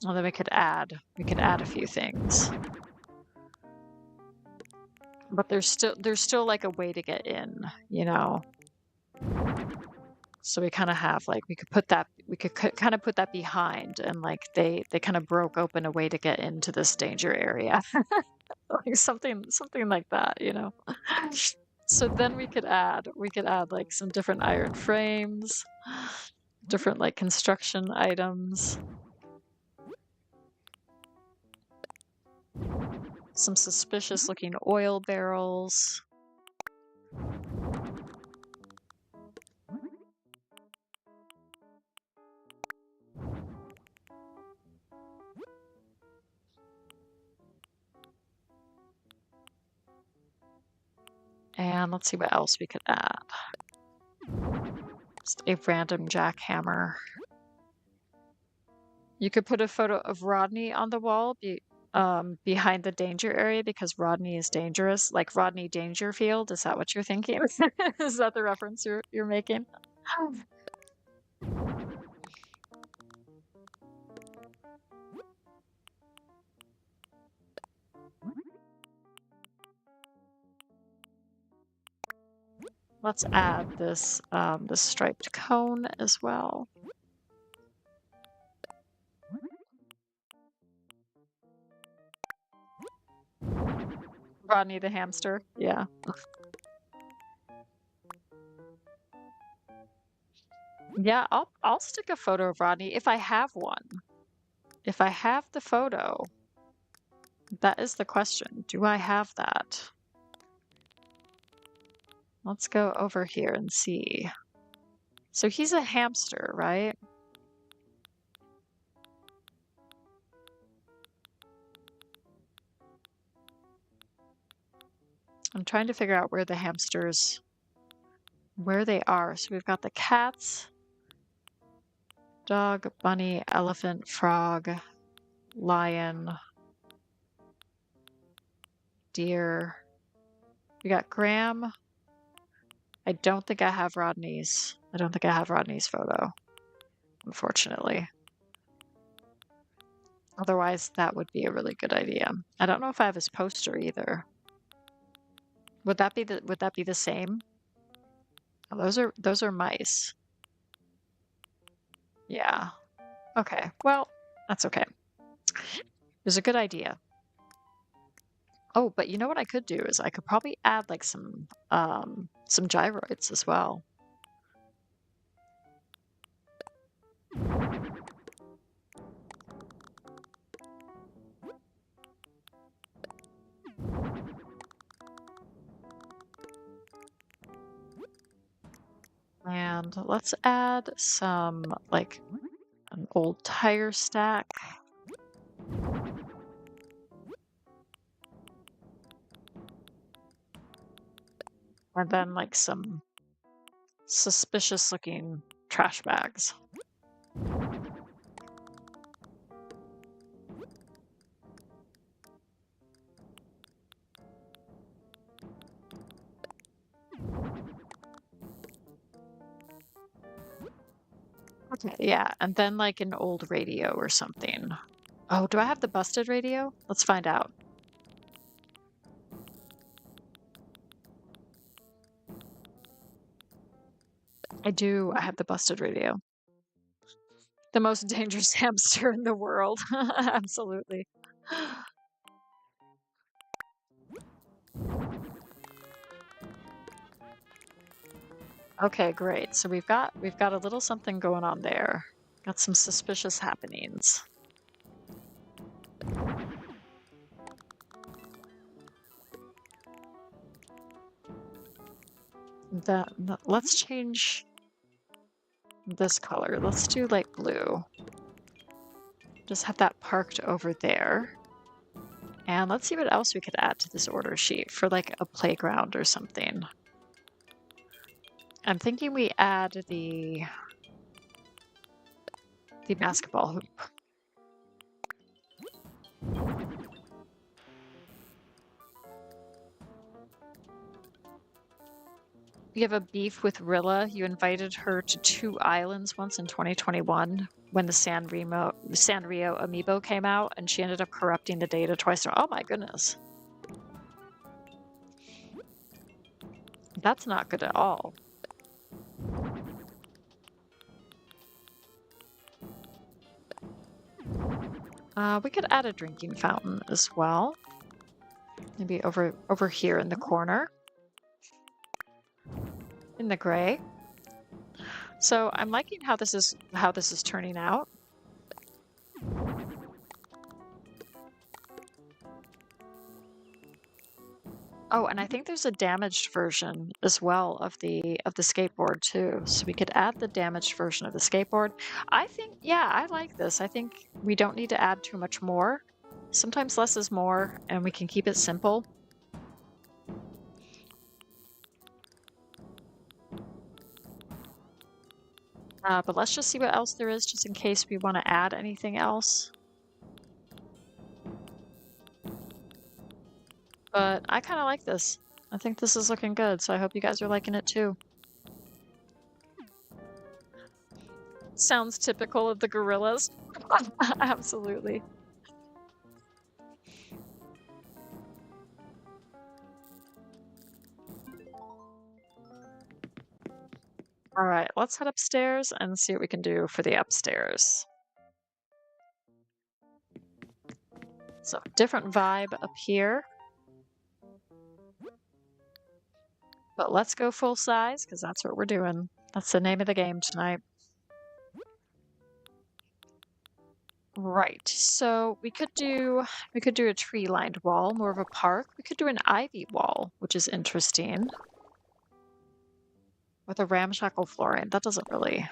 Well, then we could add a few things. But there's still like a way to get in, you know. So we kind of have like we could kind of put that behind, and like they kind of broke open a way to get into this danger area. Like something like that, you know. So then we could add like some different iron frames, different like construction items. Some suspicious looking oil barrels. And let's see what else we could add. Just a random jackhammer. You could put a photo of Rodney on the wall behind the danger area because Rodney is dangerous, like Rodney Dangerfield. Is that what you're thinking? Is that the reference you're making? Let's add this striped cone as well. Rodney the hamster, yeah. Yeah, I'll stick a photo of Rodney if I have one. If I have the photo, that is the question. Do I have that? Let's go over here and see. So he's a hamster, right? I'm trying to figure out where the hamsters, where they are. So we've got the cats, dog, bunny, elephant, frog, lion, deer. We got Graham. I don't think I have Rodney's. I don't think I have Rodney's photo, unfortunately. Otherwise, that would be a really good idea. I don't know if I have his poster either. Would that be the same? Oh, those are mice. Yeah. Okay. Well, that's okay. It was a good idea. Oh, but you know what I could do is I could probably add like some gyroids as well. And let's add some like an old tire stack. And then like some suspicious looking trash bags. Okay, yeah, and then like an old radio or something. Oh, do I have the busted radio? Let's find out. I do. I have the busted radio. The most dangerous hamster in the world. Absolutely. Okay, great. So we've got a little something going on there. Got some suspicious happenings. Let's change this color. Let's do light blue. Just have that parked over there. And let's see what else we could add to this order sheet for like a playground or something. I'm thinking we add the basketball hoop. We have a beef with Rilla. You invited her to 2 islands once in 2021 when the Sanrio amiibo came out, and she ended up corrupting the data twice. Oh my goodness. That's not good at all. We could add a drinking fountain as well. Maybe over here in the corner. In the gray. So I'm liking how this is turning out. Oh, and I think there's a damaged version as well of the skateboard too. So we could add the damaged version of the skateboard. I think, yeah, I like this. I think we don't need to add too much more. Sometimes less is more, and we can keep it simple. But let's just see what else there is, just in case we want to add anything else. But I kind of like this. I think this is looking good, so I hope you guys are liking it too. Sounds typical of the gorillas. Absolutely. All right, let's head upstairs and see what we can do for the upstairs. So, different vibe up here. But let's go full size, because that's what we're doing. That's the name of the game tonight. Right, so we could do a tree-lined wall, more of a park. We could do an ivy wall, which is interesting. With a ramshackle flooring, that doesn't really...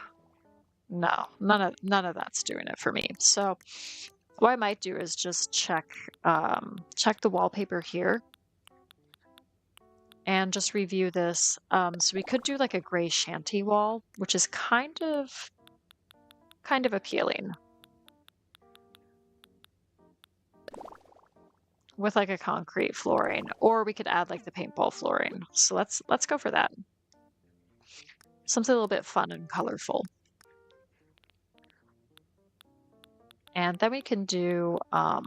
No, none of that's doing it for me. So what I might do is just check the wallpaper here and just review this. So we could do like a gray shanty wall, which is kind of appealing. with like a concrete flooring, or we could add like the paintball flooring. So let's go for that. Something a little bit fun and colorful. And then we can do all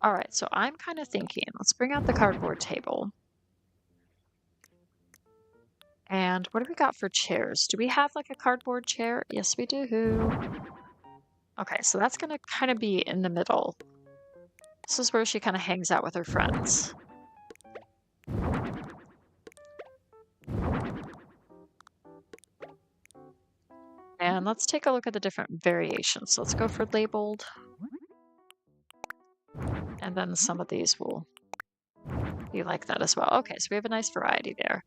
right, so I'm kind of thinking, let's bring out the cardboard table. And what do we got for chairs? Do we have like a cardboard chair? Yes, we do. Okay, so that's gonna kind of be in the middle. This is where she kind of hangs out with her friends. And let's take a look at the different variations. Let's go for labeled. And then some of these will be like that as well. Okay, so we have a nice variety there.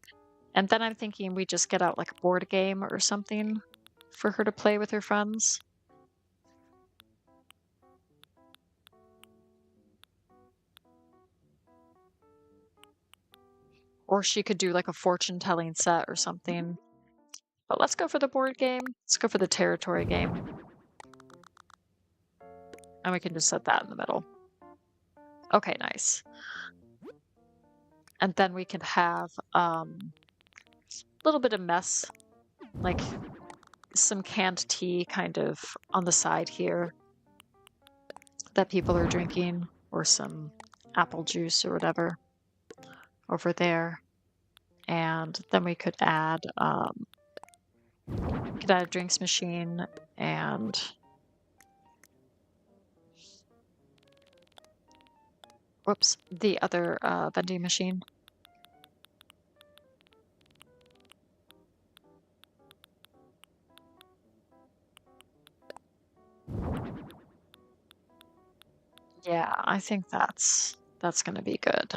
And then I'm thinking we just get out like a board game or something for her to play with her friends. Or she could do like a fortune telling set or something. But let's go for the board game. Let's go for the territory game. And we can just set that in the middle. Okay, nice. And then we can have a little bit of mess, like some canned tea kind of on the side here that people are drinking, or some apple juice or whatever over there. And then we could add a drinks machine and whoops, the other vending machine. Yeah, I think that's going to be good.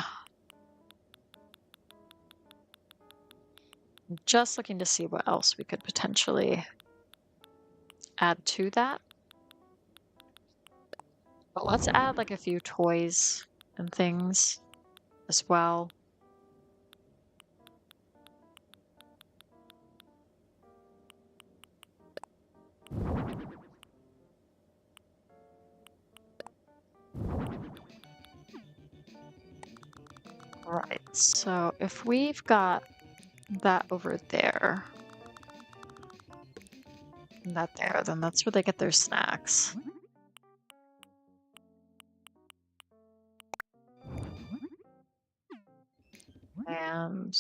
I'm just looking to see what else we could potentially add to that. But let's add like a few toys and things as well. Right, so if we've got that over there and that there, then that's where they get their snacks. And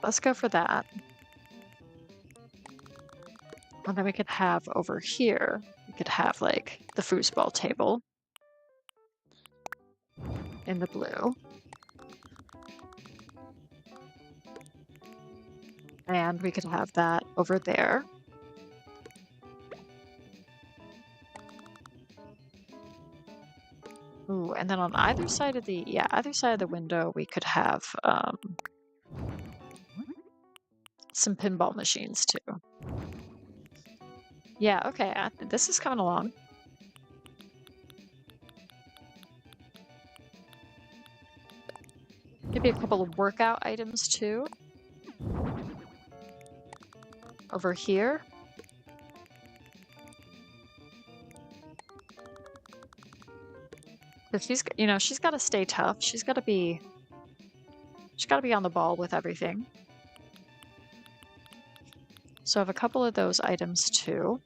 let's go for that. And then we could have over here, we could have like the foosball table in the blue. And we could have that over there. Ooh, and then on either side of the, either side of the window, we could have some pinball machines too. Yeah, okay, this is coming along. Maybe a couple of workout items too. Over here. She's, she's got to stay tough. She's got to be on the ball with everything. So I have a couple of those items too.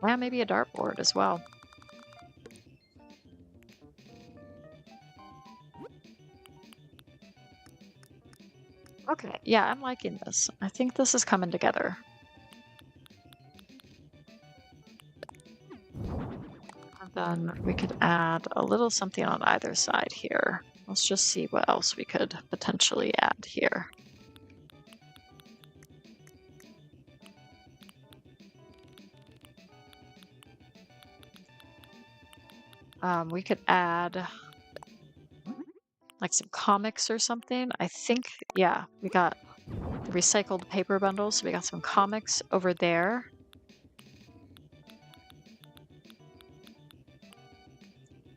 Yeah, maybe a dartboard as well. Okay, yeah, I'm liking this. I think this is coming together. And then we could add a little something on either side here. Let's just see what else we could potentially add here. We could add like some comics or something. I think, yeah, we got the recycled paper bundles. So we got some comics over there.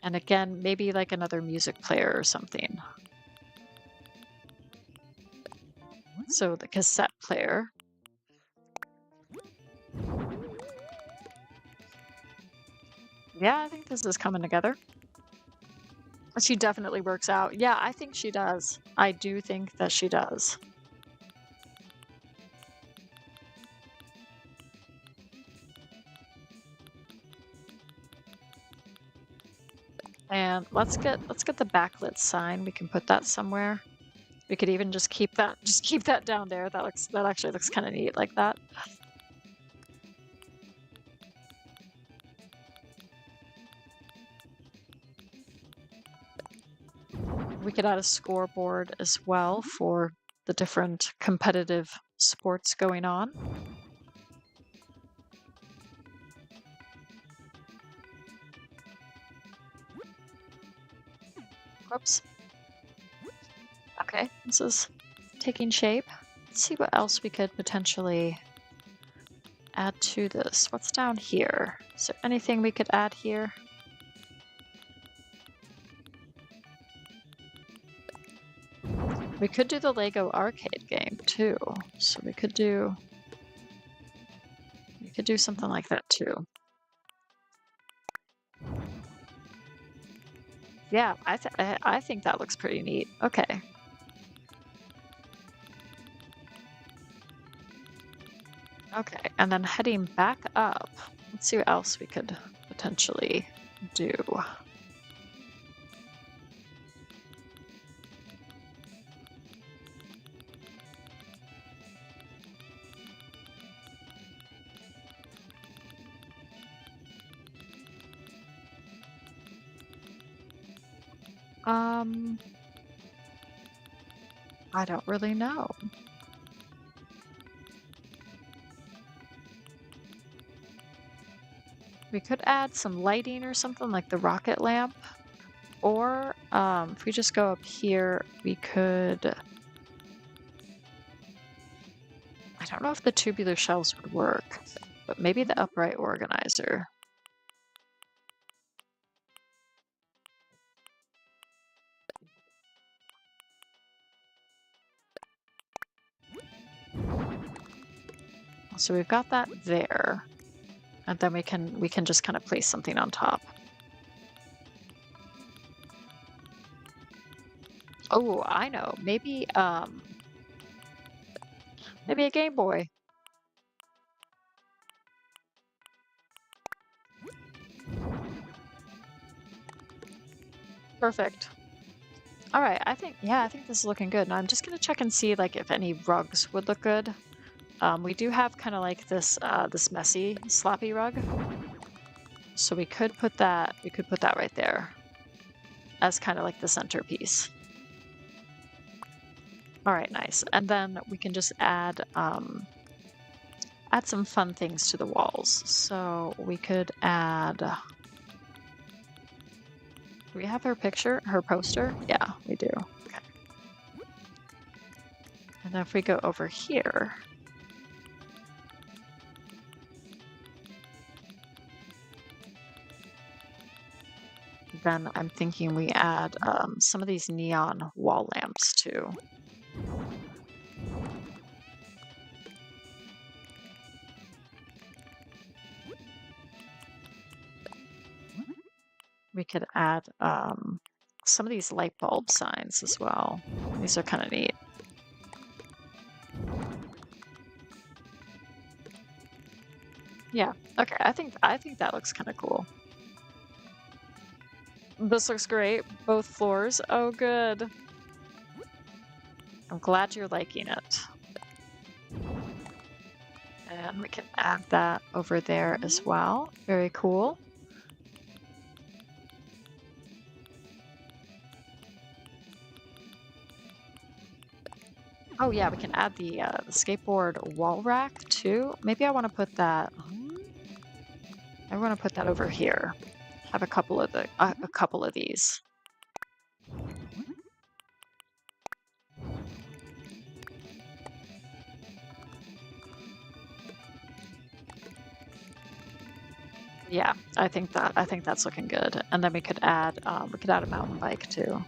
And again, maybe like another music player or something. So the cassette player. Yeah, I think this is coming together. She definitely works out. Yeah, I think she does. I do think that she does. And let's get the backlit sign. We can put that somewhere. We could even just keep that down there. That actually looks kind of neat like that. We could add a scoreboard as well for the different competitive sports going on. Whoops. Okay, this is taking shape. Let's see what else we could potentially add to this. What's down here? Is there anything we could add here? We could do the Lego arcade game too. So we could do something like that too. Yeah, I think that looks pretty neat. Okay. Okay, and then heading back up, let's see what else we could potentially do. I don't really know. We could add some lighting or something like the rocket lamp. Or if we just go up here, we could... I don't know if the tubular shelves would work, but maybe the upright organizer. So we've got that there. And then we can just kind of place something on top. Oh, I know. Maybe maybe a Game Boy. Perfect. All right, I think this is looking good. Now I'm just gonna check and see like if any rugs would look good. We do have kind of like this this messy sloppy rug. So we could put that right there as kind of like the centerpiece. All right, nice. And then we can just add some fun things to the walls. So we could add... Do we have her picture, her poster? Yeah, we do. Okay. And then if we go over here, then I'm thinking we add some of these neon wall lamps too. We could add some of these light bulb signs as well. These are kind of neat. Yeah, okay, I think that looks kind of cool. This looks great. Both floors. Oh, good. I'm glad you're liking it. And we can add that over there as well. Very cool. Oh yeah, we can add the skateboard wall rack too. Maybe I want to put that... I want to put that over here. Have a couple of these. Yeah, I think that's looking good. And then we could add a mountain bike too.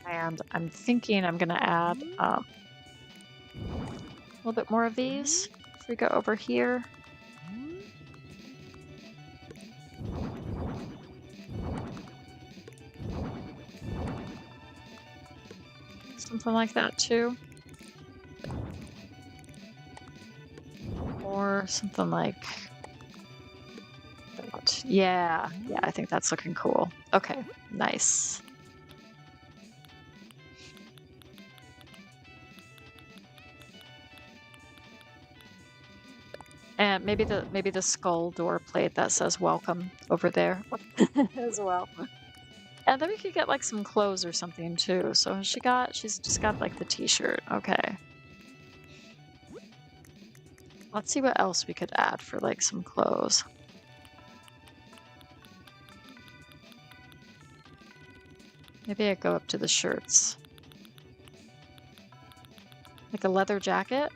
And I'm thinking I'm gonna add a little bit more of these. If we go over here. Something like that too. Or something like that. Yeah, I think that's looking cool. Okay, nice. And maybe the skull door plate that says welcome over there as well. And then we could get like some clothes or something too. So she's just got like the t-shirt. Okay. Let's see what else we could add for like some clothes. Maybe I go up to the shirts. Like a leather jacket?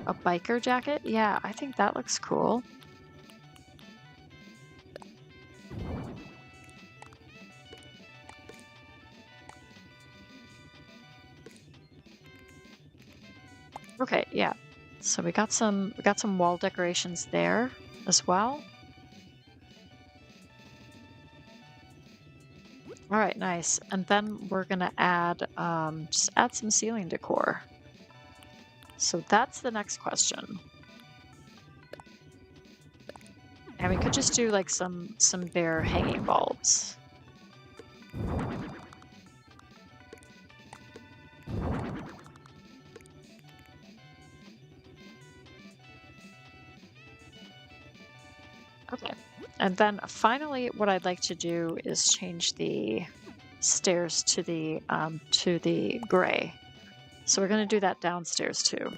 A biker jacket? Yeah, I think that looks cool. Okay, yeah. So we got some wall decorations there as well. All right, nice. And then we're gonna add just add some ceiling decor. So that's the next question. And we could just do like some bare hanging bulbs. Okay. And then finally what I'd like to do is change the stairs to the gray. So we're going to do that downstairs too.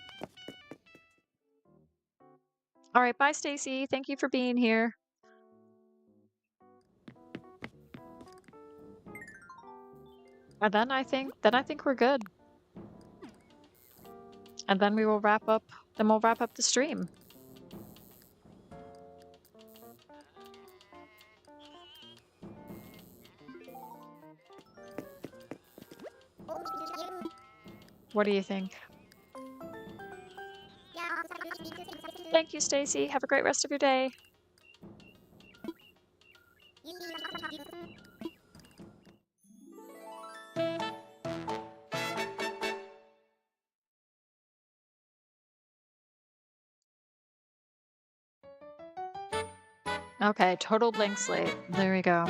All right, bye Stacy. Thank you for being here. And then I think we're good. And then we'll wrap up the stream. What do you think? Thank you, Stacy. Have a great rest of your day. Okay, total blank slate. There we go.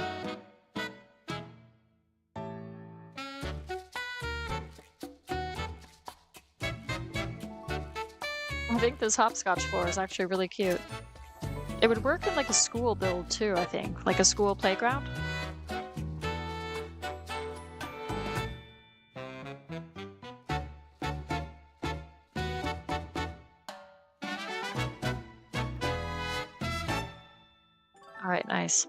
I think this hopscotch floor is actually really cute. It would work in like a school build too, I think. Like a school playground. All right, nice.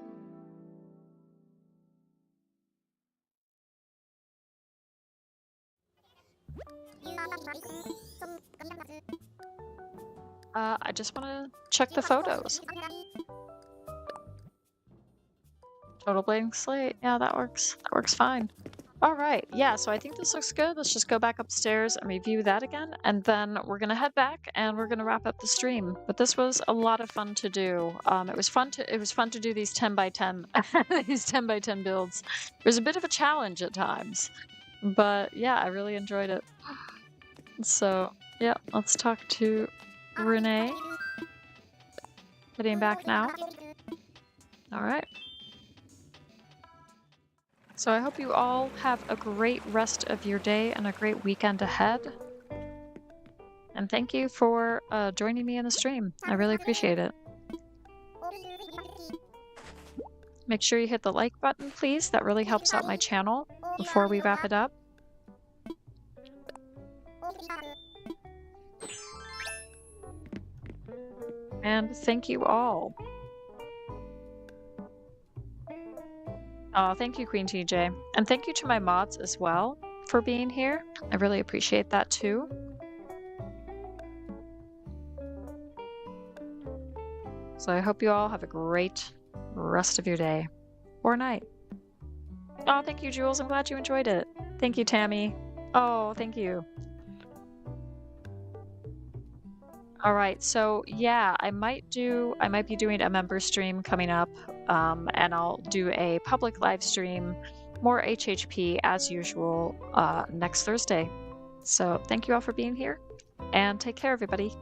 I just want to check the photos. Total blank slate. Yeah, that works. That works fine. All right. Yeah, so I think this looks good. Let's just go back upstairs and review that again. And then we're going to head back and we're going to wrap up the stream. But this was a lot of fun to do. It was fun to do these 10 by 10 these 10 by 10 builds. It was a bit of a challenge at times. But yeah, I really enjoyed it. So, yeah, let's talk to Renee. Heading back now. All right. So I hope you all have a great rest of your day and a great weekend ahead. And thank you for joining me in the stream. I really appreciate it. Make sure you hit the like button, please. That really helps out my channel before we wrap it up. And thank you all. Oh, thank you, Queen TJ. And thank you to my mods as well for being here. I really appreciate that too. So I hope you all have a great rest of your day or night. Oh, thank you, Jules. I'm glad you enjoyed it. Thank you, Tammy. Oh, thank you. All right, so yeah, I might be doing a member stream coming up, and I'll do a public live stream, more HHP as usual, next Thursday. So thank you all for being here, and take care, everybody.